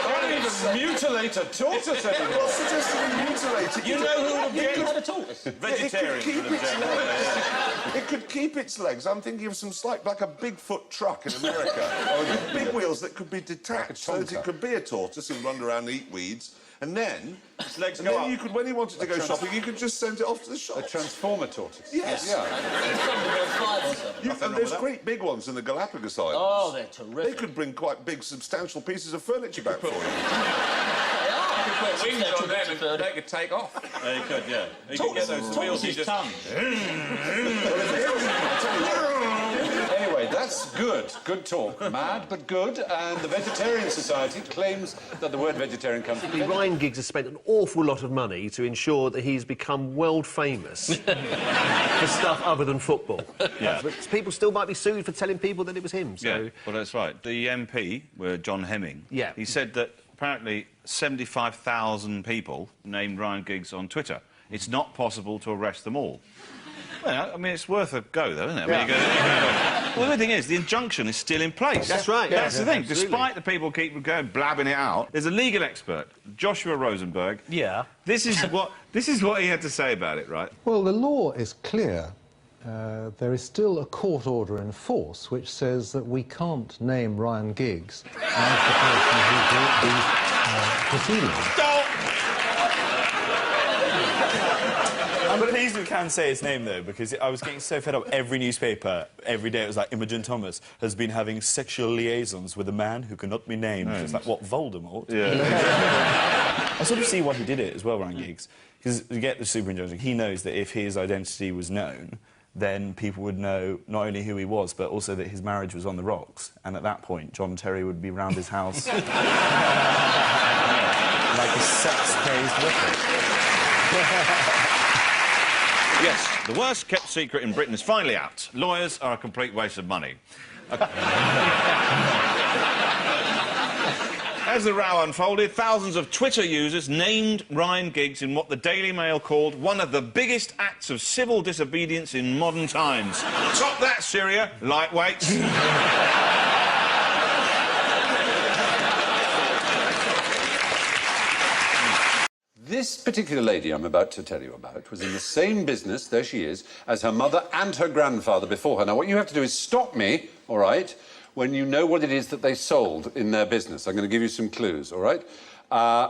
Can't even mutilate a tortoise anymore. What's suggesting you mutilate it? You know who would object? You had a tortoise. Vegetarians It would could keep its object. legs. It could keep its legs. I'm thinking of some like a Bigfoot truck in America, with big wheels that could be detached, so that it could be a tortoise and run around and eat weeds. And then, its legs and go then up. you could, when you wanted to go shopping, you could just send it off to the shop. A transformer tortoise. Yes. Yeah. And there's great big ones in the Galapagos Islands. Oh, they're terrific. They could bring quite big, substantial pieces of furniture back for you. You could put wings on them and they could take off. You could, yeah. You could get those wheels you just... Anyway, that's good. Good talk. Mad, but good. And the Vegetarian Society claims that the word vegetarian comes from... Ryan Giggs has spent an awful lot of money to ensure that he's become world famous for stuff other than football. Yeah. But people still might be sued for telling people that it was him, so... Yeah, well, that's right. The MP, John Hemming, he said that apparently 75,000 people named Ryan Giggs on Twitter. It's not possible to arrest them all. Well, I mean, it's worth a go, though, isn't it? I mean, well, the thing is, the injunction is still in place. That's right. That's the thing. Absolutely. Despite the people keep going blabbing it out, there's a legal expert, Joshua Rosenberg. Yeah. This is what he had to say about it, right? Well, the law is clear. There is still a court order in force which says that we can't name Ryan Giggs as the person who brought these proceedings. Stop! I'm pleased we can say his name, though, because I was getting so fed up. Every newspaper, every day, it was like, Imogen Thomas has been having sexual liaisons with a man who cannot be named. It's like, what, Voldemort? Yeah. I sort of see why he did it as well, Ryan Giggs. Because you get the super injunction, he knows that if his identity was known, then people would know not only who he was, but also that his marriage was on the rocks. And at that point, John Terry would be round his house like a sex-crazed wicked. Yes, the worst-kept secret in Britain is finally out. Lawyers are a complete waste of money. As the row unfolded, thousands of Twitter users named Ryan Giggs in what the Daily Mail called one of the biggest acts of civil disobedience in modern times. Top that, Syria, lightweights. This particular lady I'm about to tell you about was in the same business, there she is, as her mother and her grandfather before her. Now, what you have to do is stop me, all right, when you know what it is that they sold in their business. I'm going to give you some clues, all right?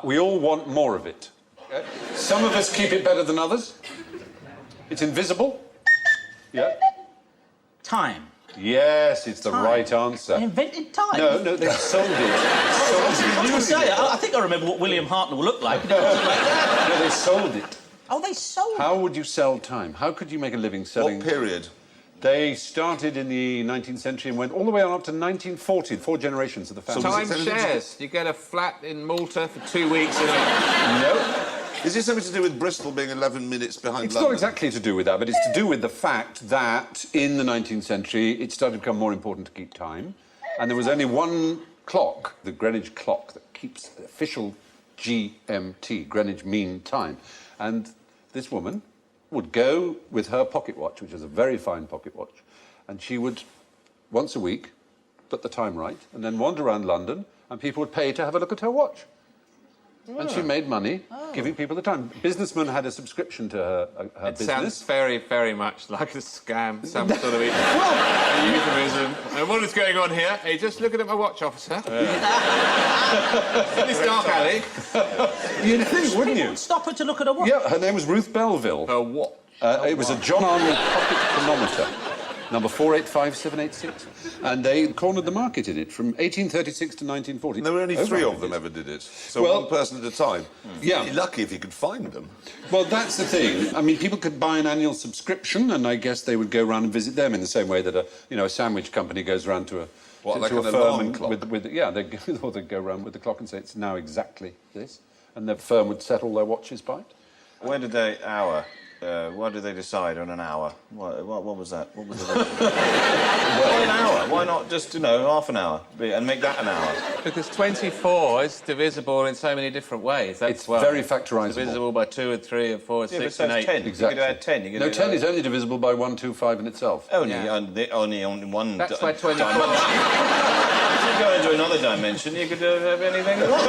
We all want more of it. Okay? Some of us keep it better than others. It's invisible. Yeah? Time. Yes, it's the right answer. They invented time? No, they sold it. I was going to say, I think I remember what William Hartnell looked like. No, they sold it. Oh, they sold How would you sell time? How could you make a living selling... What period? They started in the 19th century and went all the way on up to 1940, 4 generations of the family. Time shares. You get a flat in Malta for 2 weeks. No. Is this something to do with Bristol being 11 minutes behind It's London? not exactly to do with that, but it's to do with the fact that in the 19th century it started to become more important to keep time, and there was only one clock, the Greenwich clock, that keeps official GMT, Greenwich Mean Time. And this woman would go with her pocket watch, which is a very fine pocket watch, and she would, once a week, put the time right, and then wander around London, and people would pay to have a look at her watch. And she made money giving people the time. Businessmen had a subscription to her It business. sounds very, very much like a scam, some sort of a euphemism. And what is going on here? Hey, just looking at my watch, officer. In this dark alley. You'd think, wouldn't you? Stop her to look at her watch. Yeah, her name was Ruth Belville. Her what? It was a John Arnold pocket chronometer, number 485786. And they cornered the market in it from 1836 to 1940. There were only three of them ever did it. So one person at a time. Yeah. You'd be lucky if you could find them. Well, that's the thing. I mean, people could buy an annual subscription, and I guess they would go around and visit them in the same way that a sandwich company goes around to a like to an a alarm firm clock? or they'd go around with the clock and say it's now exactly this, and the firm would settle their watches by it. Why did they decide on an hour? What was that? What was the Why an hour? Why not just, half an hour and make that an hour? Because 24 is divisible in so many different ways. It's very factorisable. It's divisible by 2 and 3 and 4 and 6 and 8. 10. Exactly. You could add 10. No, 10 is only divisible by 1, 2, 5 in itself. Only on one That's why 24... If you go into another dimension, you could have anything you want.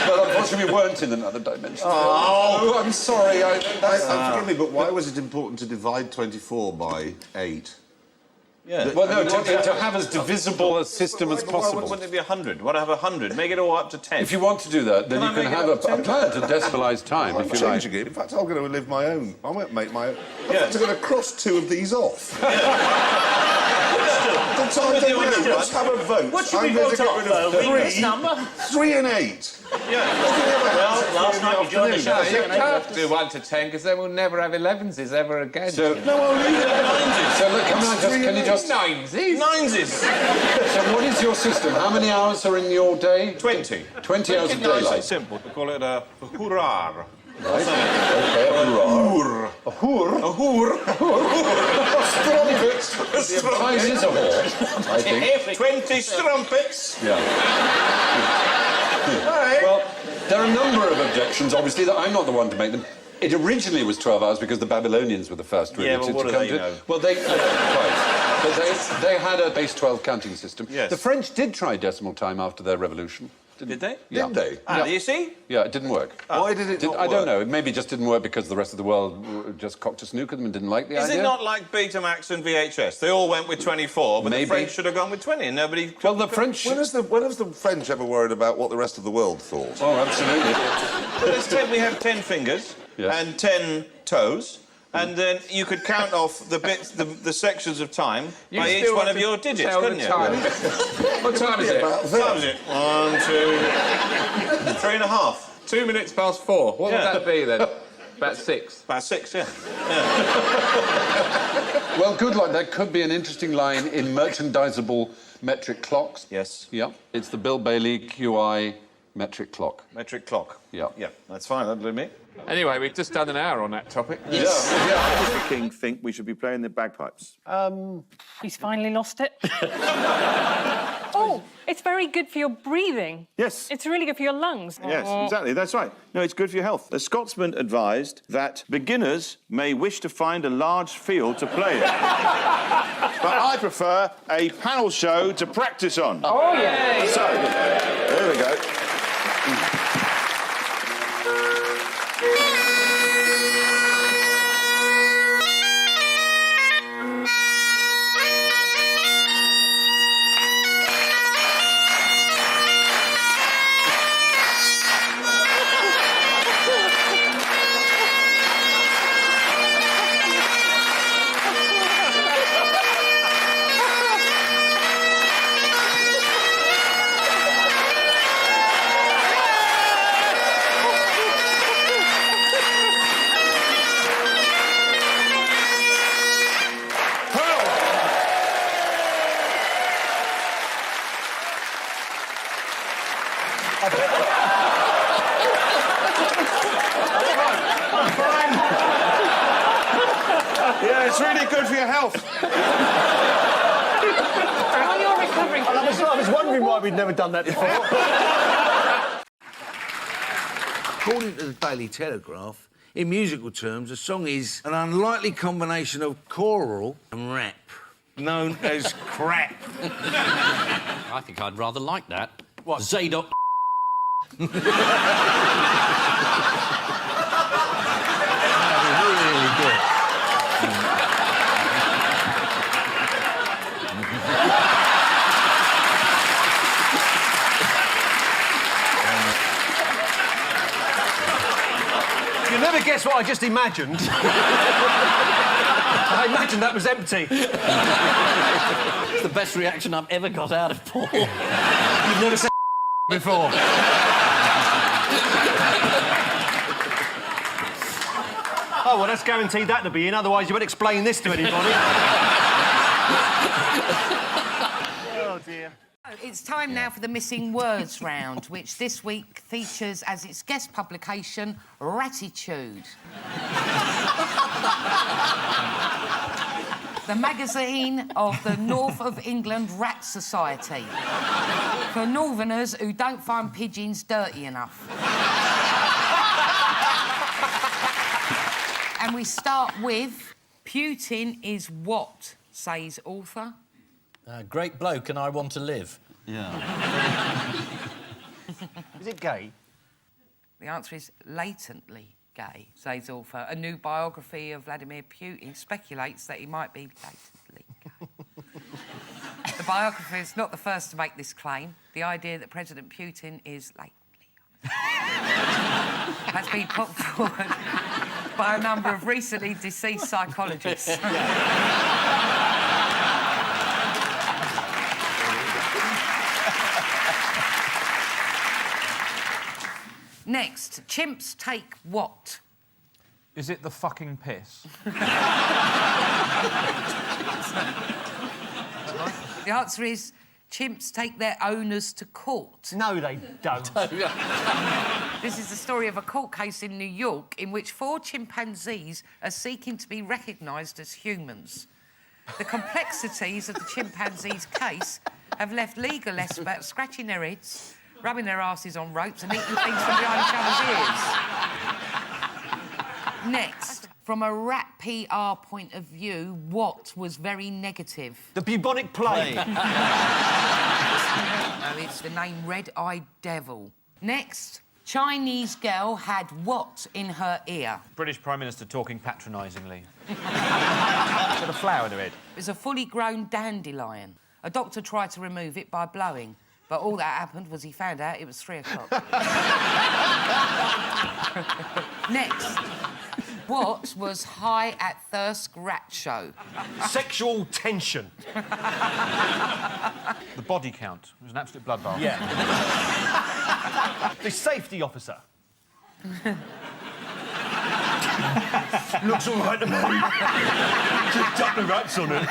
Well, unfortunately, we weren't in another dimension. Oh, I'm sorry. Forgive me, but why was it important to divide 24 by 8? Yeah. Well, no, to have as divisible a system as possible. Why wouldn't it be 100? Why not have 100? Make it all up to 10. If you want to do that, then you can have a plan to decimalise time, if you like. Changing it. In fact, I'm going to live my own. I won't make my own. I'm going to cross 2 of these off. Let's have a vote. What should we vote off, though? Weakness number? 3 and 8. Yeah. Well, last night you joined the show. You can't do 1 to 10 because then we'll never have 11s ever again. So, no, I'll leave it at 9s. So, look, can you just... 9s? 9s. So, what is your system? How many hours are in your day? 20. 20 hours of Nice and daylight. simple. We call it a hurrah. Right. Okay, a hurrah. A hoor. A hoor. Strumpets. Time is a whore, I think. 20 strumpets. Yeah. Well, there are a number of objections, obviously, that I'm not the one to make them. It originally was 12 hours because the Babylonians were the first really to come to it. Well, they had a base 12 counting system. Yes. The French did try decimal time after their revolution. Did they? Yeah. Did they? Ah, you see? Yeah, it didn't work. Why did it not I don't work? know. It maybe just didn't work because the rest of the world just cocked a snook at them and didn't like the idea. Is it not like Betamax and VHS? They all went with 24, but Maybe. the French should have gone with 20, and nobody... Well, the French... When has the French ever worried about what the rest of the world thought? Oh, absolutely. Well, we have 10 fingers and 10 toes, and then you could count off the bits, the sections of time by each one of your digits, couldn't you? What time is it? What time is it? 1, 2, 3.5. 2 minutes past 4. What would that be then? About 6. About 6, yeah. Well, good luck. That could be an interesting line in merchandisable metric clocks. Yes. Yeah. It's the Bill Bailey QI metric clock. Metric clock. Yeah. Yeah, that's fine, that'll do me. Anyway, we've just done an hour on that topic. Yes. Does the King think we should be playing the bagpipes? He's finally lost it. Oh, it's very good for your breathing. Yes. It's really good for your lungs. Yes, exactly, that's right. No, it's good for your health. A Scotsman advised that beginners may wish to find a large field to play in. But I prefer a panel show to practice on. Oh, yeah. So, there we go. Yeah, it's really good for your health. While you're recovering... I was wondering why we'd never done that before. According to the Daily Telegraph, in musical terms, a song is an unlikely combination of choral and rap, known as crap. I think I'd rather like that. What? Zadok Really good. You'll never guess what I just imagined. I imagined that was empty. It's the best reaction I've ever got out of Paul. You've never said before. Oh, well, that's guaranteed that to be in, otherwise you wouldn't explain this to anybody. Oh, dear. It's time now for the missing words round, which this week features as its guest publication, Ratitude. The magazine of the North of England Rat Society. For northerners who don't find pigeons dirty enough. And we start with, Putin is what, says author? Great bloke and I want to live. Yeah. Is it gay? The answer is latently gay, says author. A new biography of Vladimir Putin speculates that he might be latently gay. The biographer is not the first to make this claim. The idea that President Putin is latently has been put forward by a number of recently deceased psychologists. Next, chimps take what? Is it the fucking piss? The answer is chimps take their owners to court. No, they don't. This is the story of a court case in New York in which 4 chimpanzees are seeking to be recognised as humans. The complexities of the chimpanzees' case have left legal experts scratching their heads, rubbing their asses on ropes and eating things from behind each other's ears. Next, from a rat PR point of view, what was very negative? The bubonic plague. No, it's the name Red-Eyed Devil. Next, Chinese girl had what in her ear? British Prime Minister talking patronisingly. Got a flower in her head. It was a fully grown dandelion. A doctor tried to remove it by blowing, but all that happened was he found out it was 3 o'clock. Next, what was high at Thirsk Rat Show? Sexual tension. The body count. It was an absolute bloodbath. Yeah. The safety officer. Looks all right to me. Just duck the rats on it.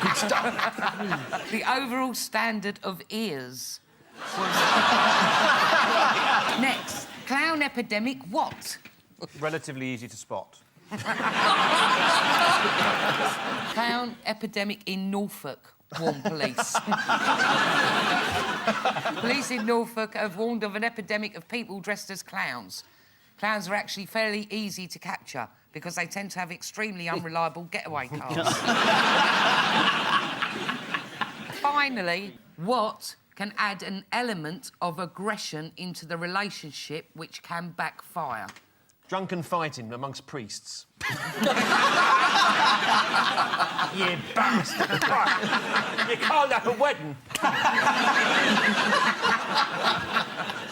Good stuff. The overall standard of ears was... Next, clown epidemic what? Relatively easy to spot. Clown epidemic in Norfolk, warned police. Police in Norfolk have warned of an epidemic of people dressed as clowns. Clowns are actually fairly easy to capture because they tend to have extremely unreliable getaway cars. Finally, what can add an element of aggression into the relationship which can backfire? Drunken fighting amongst priests. You bastard! You can't have a wedding.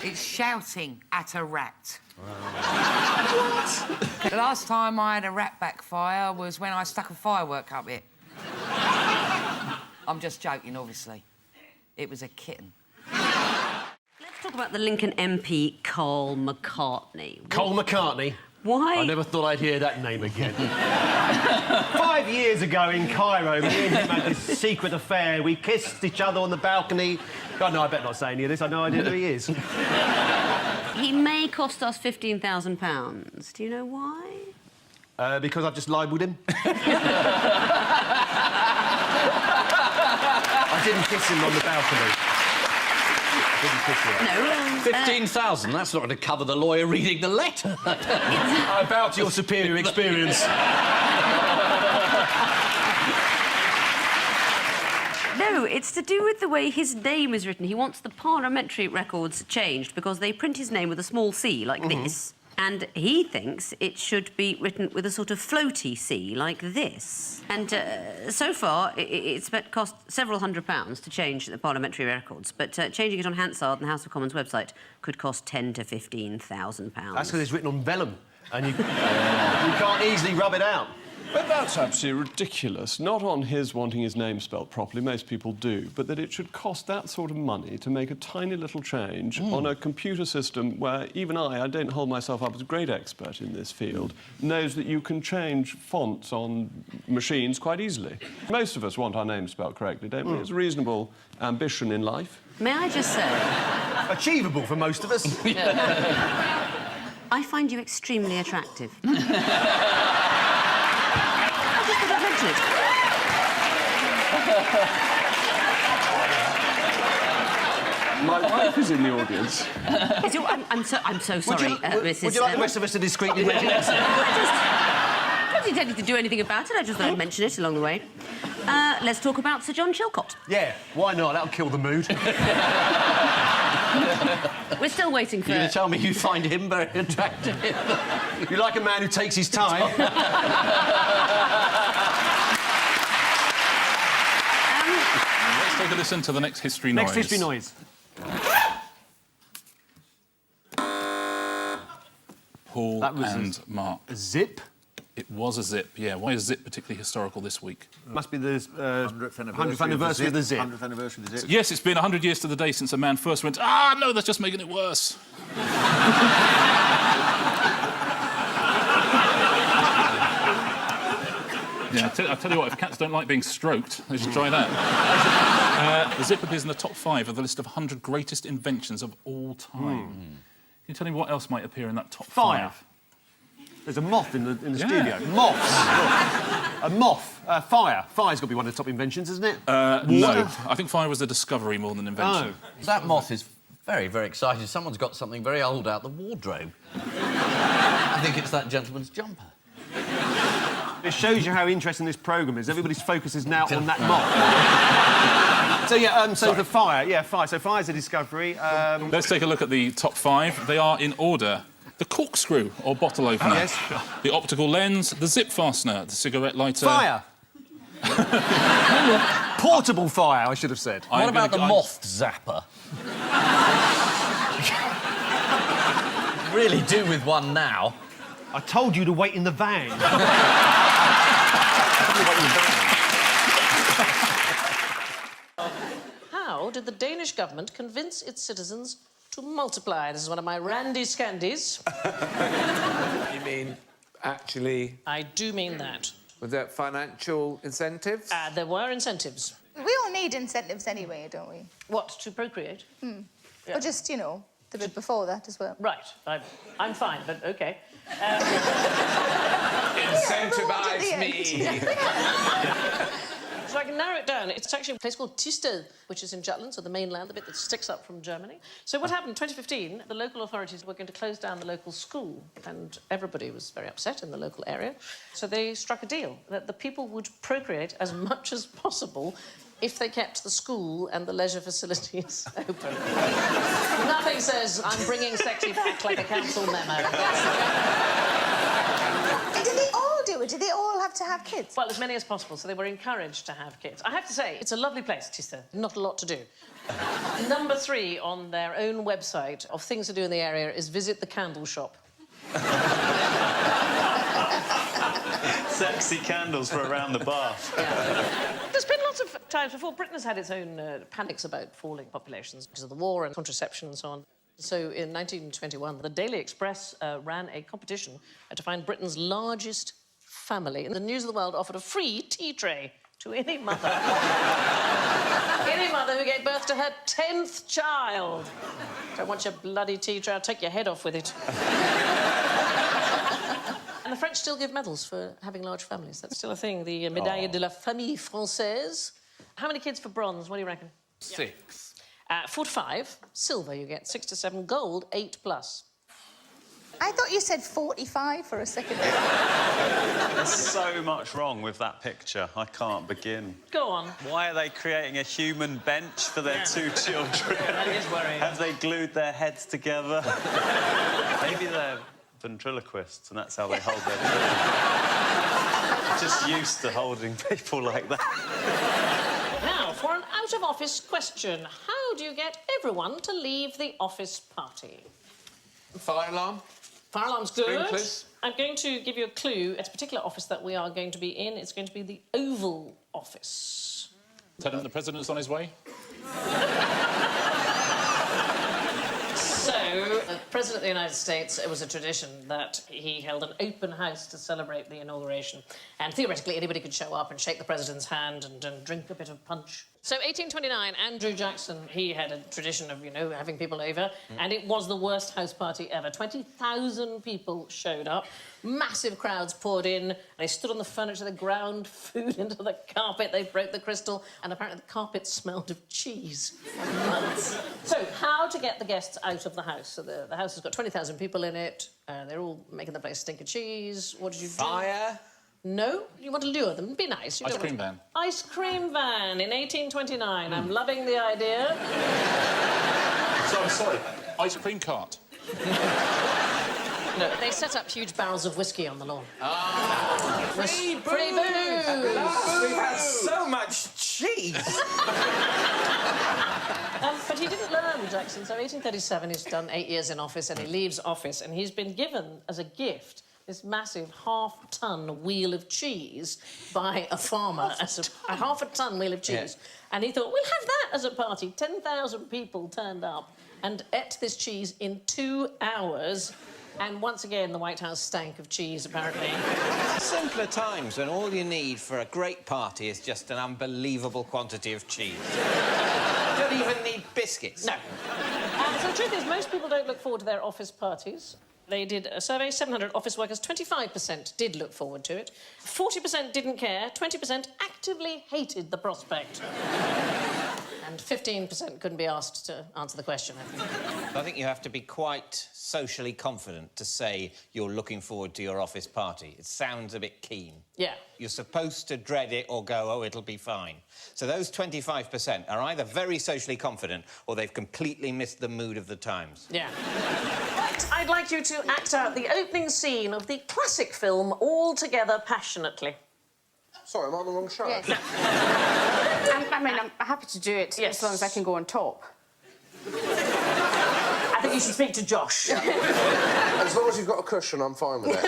It's shouting at a rat. What? The last time I had a rat backfire was when I stuck a firework up it. I'm just joking, obviously. It was a kitten. Let's talk about the Lincoln MP, Cole McCartney. Cole McCartney? Why? I never thought I'd hear that name again. 5 years ago in Cairo, me and him had this secret affair. We kissed each other on the balcony. Oh, no, I better not say any of this. I no idea who he is. He may cost us £15,000. Do you know why? Because I've just libelled him. I didn't kiss him on the balcony. No. 15,000? That's not going to cover the lawyer reading the letter. I bow to your superior experience. No, it's to do with the way his name is written. He wants the parliamentary records changed because they print his name with a small c, like this. And he thinks it should be written with a sort of floaty C, like this. And so far, it's cost several £100s to change the parliamentary records, but changing it on Hansard and the House of Commons website could cost £10,000 to £15,000. That's because it's written on vellum, and you can't easily rub it out. But that's absolutely ridiculous. Not on his wanting his name spelt properly, most people do, but that it should cost that sort of money to make a tiny little change on a computer system where even I don't hold myself up as a great expert in this field, knows that you can change fonts on machines quite easily. Most of us want our name spelt correctly, don't we? It's a reasonable ambition in life. May I just say... Achievable for most of us. I find you extremely attractive. My wife is in the audience. I'm so sorry, Mrs. Would you like the rest of us to discreetly mention it? I don't intend to do anything about it. I just thought I'd mention it along the way. Let's talk about Sir John Chilcot. Yeah, why not? That'll kill the mood. We're still waiting for... You're going to tell me you find him very attractive? You like a man who takes his time. Let's take a listen to the next history noise. Next history noise. Paul and Mark. A zip? It was a zip, yeah. Why is zip particularly historical this week? Must be the 100th anniversary of the zip. 100th anniversary of the zip. Yes, it's been 100 years to the day since a man first went, "Ah, no, that's just making it worse." Yeah, I tell you what, if cats don't like being stroked, they should try that. The zip appears in the top 5 of the list of 100 greatest inventions of all time. Can you tell me what else might appear in that top 5? There's a moth in the studio. Moths. A moth. Fire. Fire's got to be one of the top inventions, isn't it? No. I think fire was a discovery more than invention. Oh. That moth is very, very excited. Someone's got something very old out the wardrobe. I think it's that gentleman's jumper. It shows you how interesting this programme is. Everybody's focus is now on that moth. So, yeah, the fire. Yeah, fire. So fire's a discovery. Let's take a look at the top 5. They are in order. The corkscrew, or bottle opener. Yes. The optical lens, the zip fastener, the cigarette lighter... Fire! Portable fire, I should have said. What about the moth zapper? Really do with one now. I told you to wait in the van. How did the Danish government convince its citizens to multiply? This is one of my randy scandies. You mean, actually... I do mean that. Was there financial incentives? There were incentives. We all need incentives anyway, don't we? What, to procreate? Or just, you know, the bit before that as well. Right. I'm fine, but OK. Incentivise me! So I can narrow it down. It's actually a place called Tisted, which is in Jutland, so the mainland, the bit that sticks up from Germany. So what happened in 2015, the local authorities were going to close down the local school, and everybody was very upset in the local area. So they struck a deal that the people would procreate as much as possible if they kept the school and the leisure facilities open. Nothing says, I'm bringing sexy back like a council memo. Did they all do it? Did they all have to have kids? Well, as many as possible, so they were encouraged to have kids. I have to say, it's a lovely place, Tista. Not a lot to do. Number 3 on their own website of things to do in the area is visit the candle shop. Sexy candles for around the bath. There's been lots of times before. Britain has had its own panics about falling populations because of the war and contraception and so on. So in 1921, the Daily Express ran a competition to find Britain's largest family. And the News of the World offered a free tea tray to any mother. Any mother who gave birth to her 10th child. Don't want your bloody tea tray, I'll take your head off with it. And the French still give medals for having large families. That's still a thing, the Médaille de la Famille Française. How many kids for bronze? What do you reckon? 6. 4 to 5. Silver, you get 6 to 7. Gold, 8+. I thought you said 45 for a second there. There's so much wrong with that picture. I can't begin. Go on. Why are they creating a human bench for their two children? That is worrying. Have they glued their heads together? Maybe they're ventriloquists and that's how they hold their children. Just used to holding people like that. Now, for an out-of-office question. How do you get everyone to leave the office party? Fire alarm. Fire alarm's good. Sprinklers. I'm going to give you a clue. It's a particular office that we are going to be in. It's going to be the Oval Office. Tell him the president's on his way. So, the President of the United States, it was a tradition that he held an open house to celebrate the inauguration. And theoretically, anybody could show up and shake the president's hand and drink a bit of punch. So, 1829, Andrew Jackson, he had a tradition of, you know, having people over, and it was the worst house party ever. 20,000 people showed up, massive crowds poured in, they stood on the furniture, they ground food into the carpet, they broke the crystal, and apparently the carpet smelled of cheese for months. So, how to get the guests out of the house? So, the house has got 20,000 people in it, they're all making the place stink of cheese. What did you do? Fire. No, you want to lure them. Be nice. You Ice don't cream want van. Ice cream van in 1829. I'm loving the idea. So, I'm sorry. Ice cream cart. No, they set up huge barrels of whiskey on the lawn. Free booze. Free booze. We've had so much cheese. But he didn't learn, Jackson. So 1837, he's done 8 years in office, and he leaves office, and he's been given as a gift this massive half-ton wheel of cheese by a farmer, as a half-a-ton wheel of cheese. Yeah. And he thought, we'll have that as a party. 10,000 people turned up and ate this cheese in 2 hours. And once again, the White House stank of cheese, apparently. Simpler times when all you need for a great party is just an unbelievable quantity of cheese. You don't even need biscuits. No. So the truth is, most people don't look forward to their office parties. They did a survey, 700 office workers, 25% did look forward to it, 40% didn't care, 20% actively hated the prospect. And 15% couldn't be asked to answer the question, I think. I think you have to be quite socially confident to say you're looking forward to your office party. It sounds a bit keen. Yeah. You're supposed to dread it or go, oh, it'll be fine. So those 25% are either very socially confident or they've completely missed the mood of the times. Yeah. I'd like you to act out the opening scene of the classic film All Together Passionately. Sorry, I'm on the wrong show. Yes. I'm happy to do it as long as I can go on top. I think you should speak to Josh. Yeah. As long as you've got a cushion, I'm fine with it.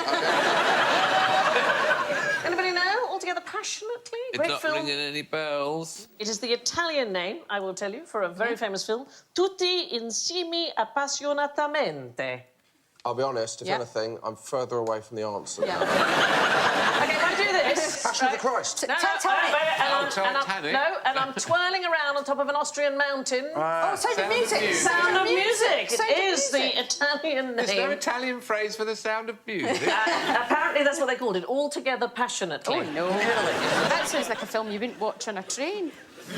Anybody know All Together Passionately? It's Great not film. ringing any bells. It is the Italian name, I will tell you, for a very famous film. Tutti insieme appassionatamente. I'll be honest, if anything, I'm further away from the answer. Yeah. OK, if I do this... Passion of the Christ. No, and I'm twirling around on top of an Austrian mountain. Oh, Sound of Music! Sound of Music! It is the Italian name. Is there an Italian phrase for the sound of music? Apparently that's what they called it, All Together Passionately. Oh, no. That sounds like a film you wouldn't watch on a train. Do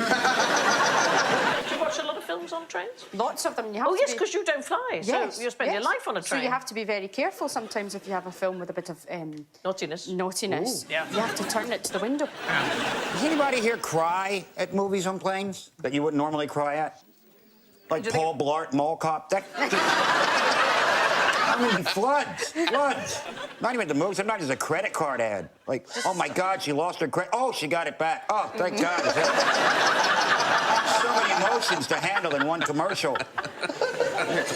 you watch a lot of films on trains? Lots of them. You have Oh, to yes, be- because you don't fly, Yes, so you spend your yes. life on a train. So you have to be very careful sometimes if you have a film with a bit of... Naughtiness. Naughtiness. Ooh. Yeah. You have to turn it to the window. Does anybody here cry at movies on planes that you wouldn't normally cry at? Like Paul Blart Mall Cop? I mean, floods. Not even the movie, sometimes it's a credit card ad. Like, oh my God, she lost her credit. Oh, she got it back. Oh, thank God. So many emotions to handle in one commercial.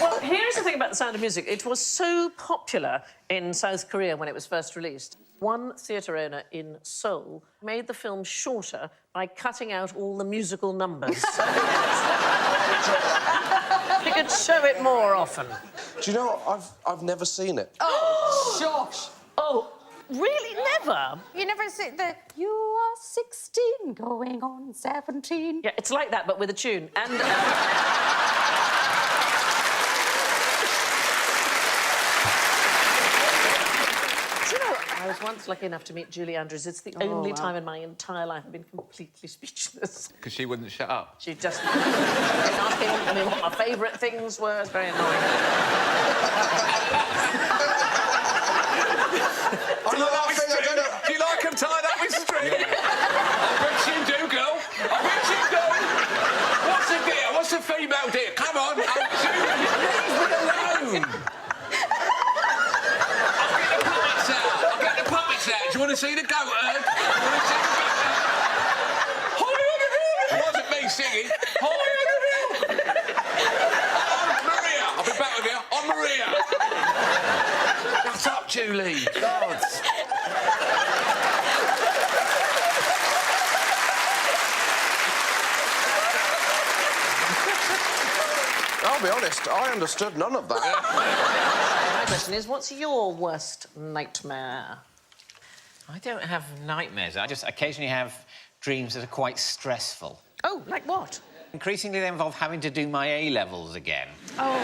Well, here's the thing about The Sound of Music. It was so popular in South Korea when it was first released. One theatre owner in Seoul made the film shorter by cutting out all the musical numbers. He could show it more often. Do you know what? I've never seen it. Oh, Josh! Oh, really? Never? You never see the... You are 16 going on 17. Yeah, it's like that, but with a tune. And... Do you know, I was once lucky enough to meet Julie Andrews. It's the only time in my entire life I've been completely speechless. Because she wouldn't shut up. She just asking me what my favourite things were. It's very annoying. Do you like them tied up with string? I bet you do, girl. I bet you do. What's the deer? What's the female deer? Come on, leave me alone. I'll get the puppets out. Do you want to see the goat herd? It wasn't me singing. Maria. I'll be back with you. I'm Maria. Shut up, Julie. God. I'll be honest, I understood none of that. My question is, what's your worst nightmare? I don't have nightmares. I just occasionally have dreams that are quite stressful. Oh, like what? Increasingly, they involve having to do my A-levels again. Oh.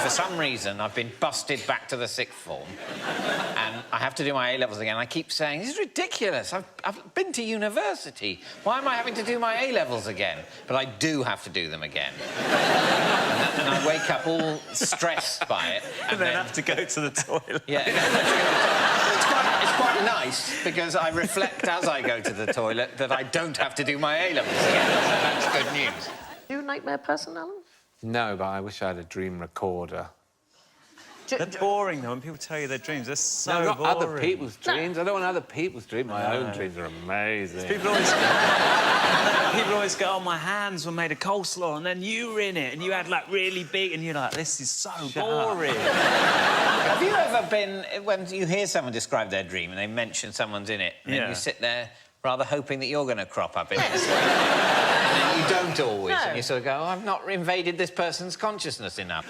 For some reason, I've been busted back to the sixth form, and I have to do my A-levels again. I keep saying, this is ridiculous. I've been to university. Why am I having to do my A-levels again? But I do have to do them again. And I wake up all stressed by it. And then have to go to the toilet. Yeah. It's quite nice, because I reflect as I go to the toilet that I don't have to do my A-levels again. So that's good news. Are you a nightmare person, Alan? No, but I wish I had a dream recorder. They're boring, though, when people tell you their dreams. They're so not boring. other people's dreams. I don't want other people's dreams. My own dreams are amazing. People always go, oh, my hands were made of coleslaw, and then you were in it, and you had, like, really big... And you're like, this is so boring. Have you ever been... When you hear someone describe their dream and they mention someone's in it, and then you sit there rather hoping that you're going to crop up in it as well. And then you don't always, and you sort of go, oh, I've not invaded this person's consciousness enough.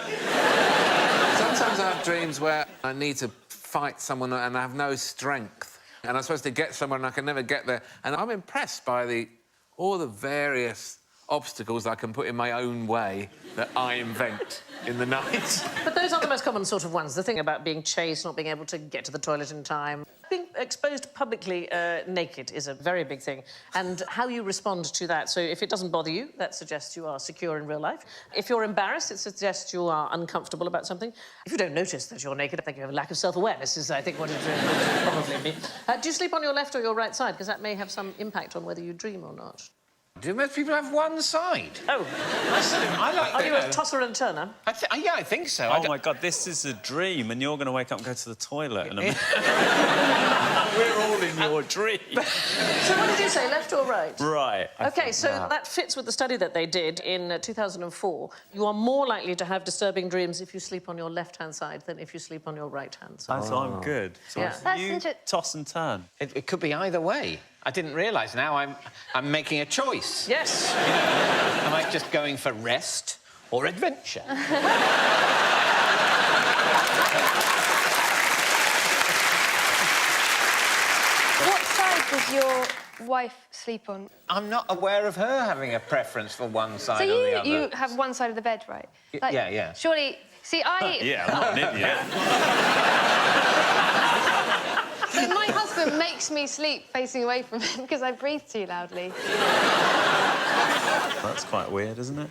Sometimes I have dreams where I need to fight someone and I have no strength. And I'm supposed to get somewhere and I can never get there. And I'm impressed by all the various obstacles I can put in my own way that I invent in the night. But those are the most common sort of ones. The thing about being chased, not being able to get to the toilet in time. Being exposed publicly naked is a very big thing. And how you respond to that. So if it doesn't bother you, that suggests you are secure in real life. If you're embarrassed, it suggests you are uncomfortable about something. If you don't notice that you're naked, I think you have a lack of self-awareness, is, I think, what it would probably be. Do you sleep on your left or your right side? Because that may have some impact on whether you dream or not. Do most people have one side? Oh, I like are you a tosser and turner? Yeah, I think so. Oh, my God, this is a dream, and you're going to wake up and go to the toilet in a minute. We're all in your dream. So what did you say, left or right? Right. OK, so that fits with the study that they did in 2004. You are more likely to have disturbing dreams if you sleep on your left-hand side than if you sleep on your right-hand side. So I'm good. So you toss and turn. It could be either way. I didn't realise. Now I'm making a choice. Yes. Am I just going for rest or adventure? What side does your wife sleep on? I'm not aware of her having a preference for one side So or the other. you have one side of the bed, right? Like, yeah. Surely... See, Yeah, I'm not an idiot. So my husband makes me sleep facing away from him because I breathe too loudly. That's quite weird, isn't it?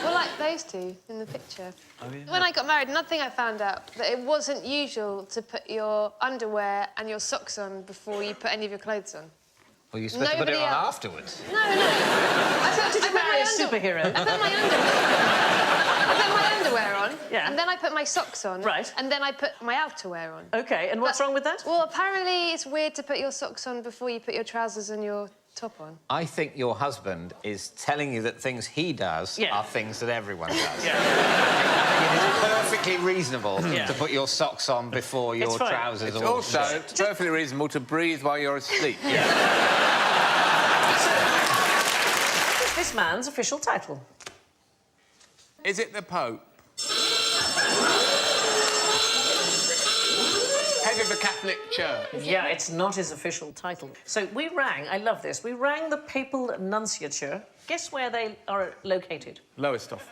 Well, like those two in the picture. Oh, yeah. When I got married, another thing I found out, that it wasn't usual to put your underwear and your socks on before you put any of your clothes on. Well, you're supposed to put it on afterwards. No. I Did you marry a superhero? I put my underwear on, and then I put my socks on, and then I put my outerwear on. OK, and what's wrong with that? Well, apparently it's weird to put your socks on before you put your trousers and your top on. I think your husband is telling you that things he does are things that everyone does. It is perfectly reasonable to put your socks on before your trousers. It's also perfectly reasonable to breathe while you're asleep. This man's official title. Is it the Pope? Head of the Catholic Church. Yeah, it's not his official title. So we rang, I love this, we rang the Papal Nunciature. Guess where they are located? Lowestoft.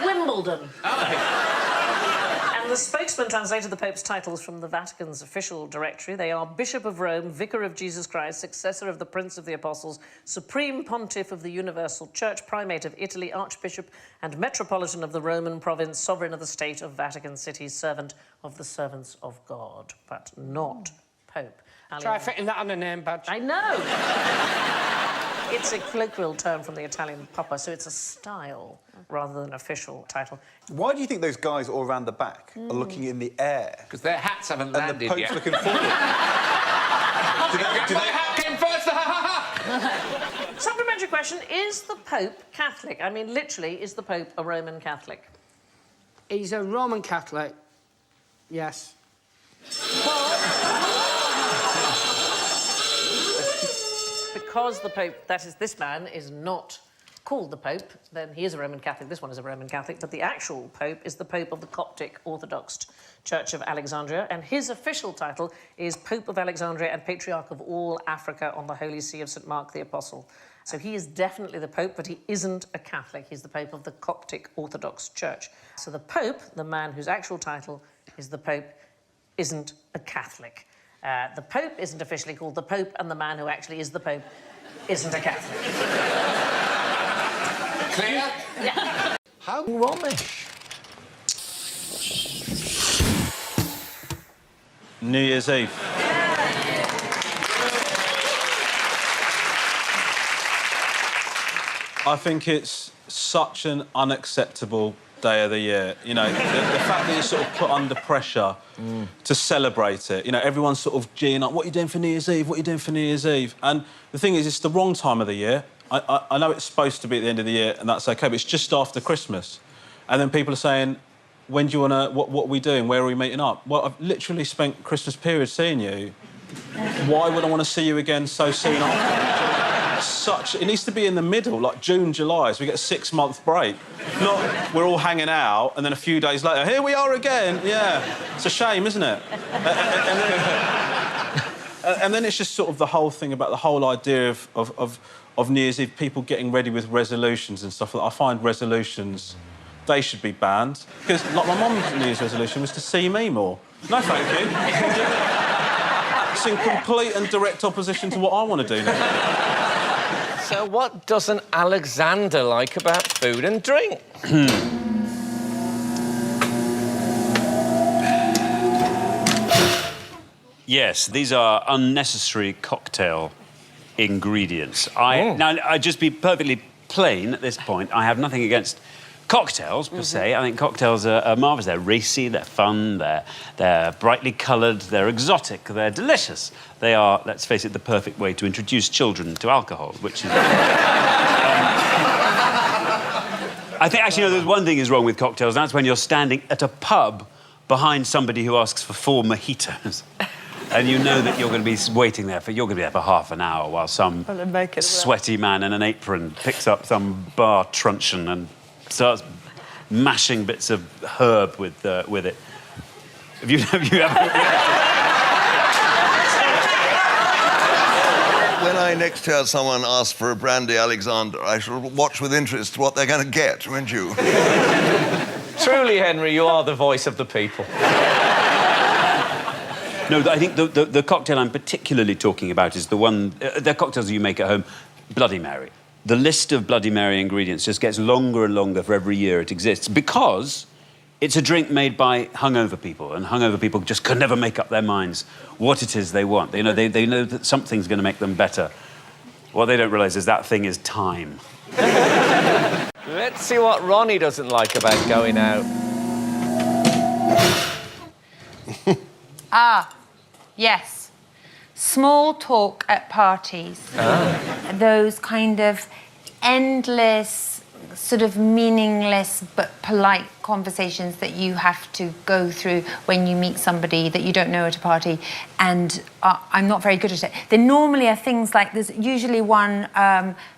Wimbledon. And And the spokesman translated the Pope's titles from the Vatican's official directory. They are Bishop of Rome, Vicar of Jesus Christ, Successor of the Prince of the Apostles, Supreme Pontiff of the Universal Church, Primate of Italy, Archbishop and Metropolitan of the Roman Province, Sovereign of the State of Vatican City, Servant of the Servants of God, but not Pope. Try fitting that on a name badge. I know! It's a colloquial term from the Italian Papa, so it's a style rather than an official title. Why do you think those guys all around the back are looking in the air? Because their hats haven't and landed the Pope's yet. looking forward. My hat came first! Supplementary question, is the Pope Catholic? I mean, literally, is the Pope a Roman Catholic? He's a Roman Catholic, yes. Because the Pope, that is, this man, is not called the Pope, then he is a Roman Catholic, this one is a Roman Catholic, but the actual Pope is the Pope of the Coptic Orthodox Church of Alexandria, and his official title is Pope of Alexandria and Patriarch of all Africa on the Holy See of St. Mark the Apostle. So he is definitely the Pope, but he isn't a Catholic. He's the Pope of the Coptic Orthodox Church. So the Pope, the man whose actual title is the Pope, isn't a Catholic. The Pope isn't officially called the Pope, and the man who actually is the Pope isn't a Catholic. Clear? Yeah. How Romish. New Year's Eve. I think it's such an unacceptable day of the year. You know, the fact that you're sort of put under pressure to celebrate it. You know, everyone's sort of geeing up, what are you doing for New Year's Eve? What are you doing for New Year's Eve? And the thing is, it's the wrong time of the year. I know it's supposed to be at the end of the year, and that's OK, but it's just after Christmas. And then people are saying, when do you want to... What are we doing? Where are we meeting up? Well, I've literally spent Christmas period seeing you. Why would I want to see you again so soon after? It needs to be in the middle, like June, July, so we get a 6-month break. Not we're all hanging out, and then a few days later, here we are again. Yeah, it's a shame, isn't it? And then it's just sort of the whole thing about the whole idea of New Year's Eve, people getting ready with resolutions and stuff like that. I find resolutions, they should be banned. Because, like, my mum's New Year's resolution was to see me more. No, thank you. It's in complete and direct opposition to what I want to do now. So what doesn't Alexander like about food and drink? Yes, these are unnecessary cocktail ingredients. Now, I'd just be perfectly plain at this point. I have nothing against cocktails, per se. I think cocktails are marvellous. They're racy, they're fun, they're brightly coloured, they're exotic, they're delicious. They are, let's face it, the perfect way to introduce children to alcohol, which is... I think, actually, there's one thing is wrong with cocktails, and that's when you're standing at a pub behind somebody who asks for 4 mojitos. And you know that you're going to be waiting there you're going to be there for half an hour while some sweaty man in an apron picks up some bar truncheon and starts mashing bits of herb with it. Have you ever... When I next hear someone ask for a brandy Alexander, I shall watch with interest what they're going to get, won't you? Truly, Henry, you are the voice of the people. No, I think the cocktail I'm particularly talking about is the one... the cocktails you make at home, Bloody Mary. The list of Bloody Mary ingredients just gets longer and longer for every year it exists because it's a drink made by hungover people, and hungover people just can never make up their minds what it is they want. They know that something's going to make them better. What they don't realise is that thing is time. Let's see what Ronnie doesn't like about going out. Yes. Small talk at parties. Those kind of endless, sort of meaningless but polite conversations that you have to go through when you meet somebody that you don't know at a party, and I'm not very good at it. There normally are things like, there's usually one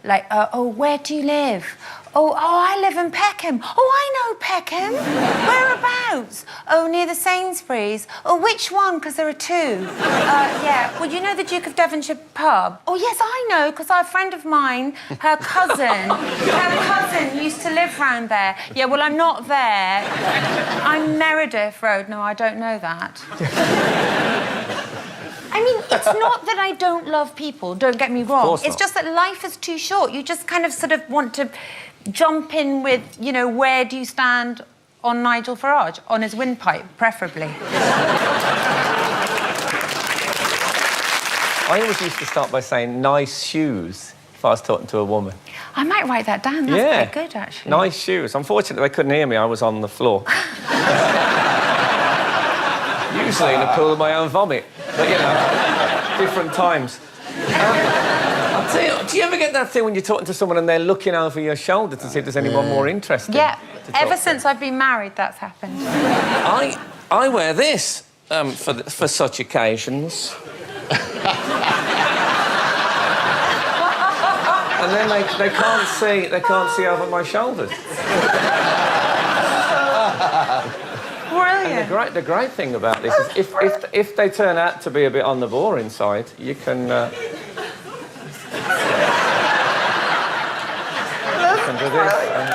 like, oh, where do you live? Oh, I live in Peckham. Oh, I know Peckham. Whereabouts? Oh, near the Sainsbury's. Oh, which one? Because there are two. Yeah. Well, you know the Duke of Devonshire pub? Oh, yes, I know, because a friend of mine, her cousin used to live round there. Yeah, well, I'm not there. I'm Meredith Road. No, I don't know that. I mean, it's not that I don't love people, don't get me wrong. It's just that life is too short. You just kind of sort of want to jump in with, you know, where do you stand on Nigel Farage? On his windpipe, preferably. I always used to start by saying nice shoes if I was talking to a woman. I might write that down. That's quite good, actually. Nice shoes. Unfortunately, they couldn't hear me. I was on the floor. Usually in a pool of my own vomit. But, you know, different times. I'll tell you, do you ever get that thing when you're talking to someone and they're looking over your shoulder to see if there's anyone more interested? Yeah. Ever since I've been married, that's happened. I wear this for such occasions. And then they can't see over my shoulders. Brilliant. And the great thing about this is if they turn out to be a bit on the boring side, you can do this.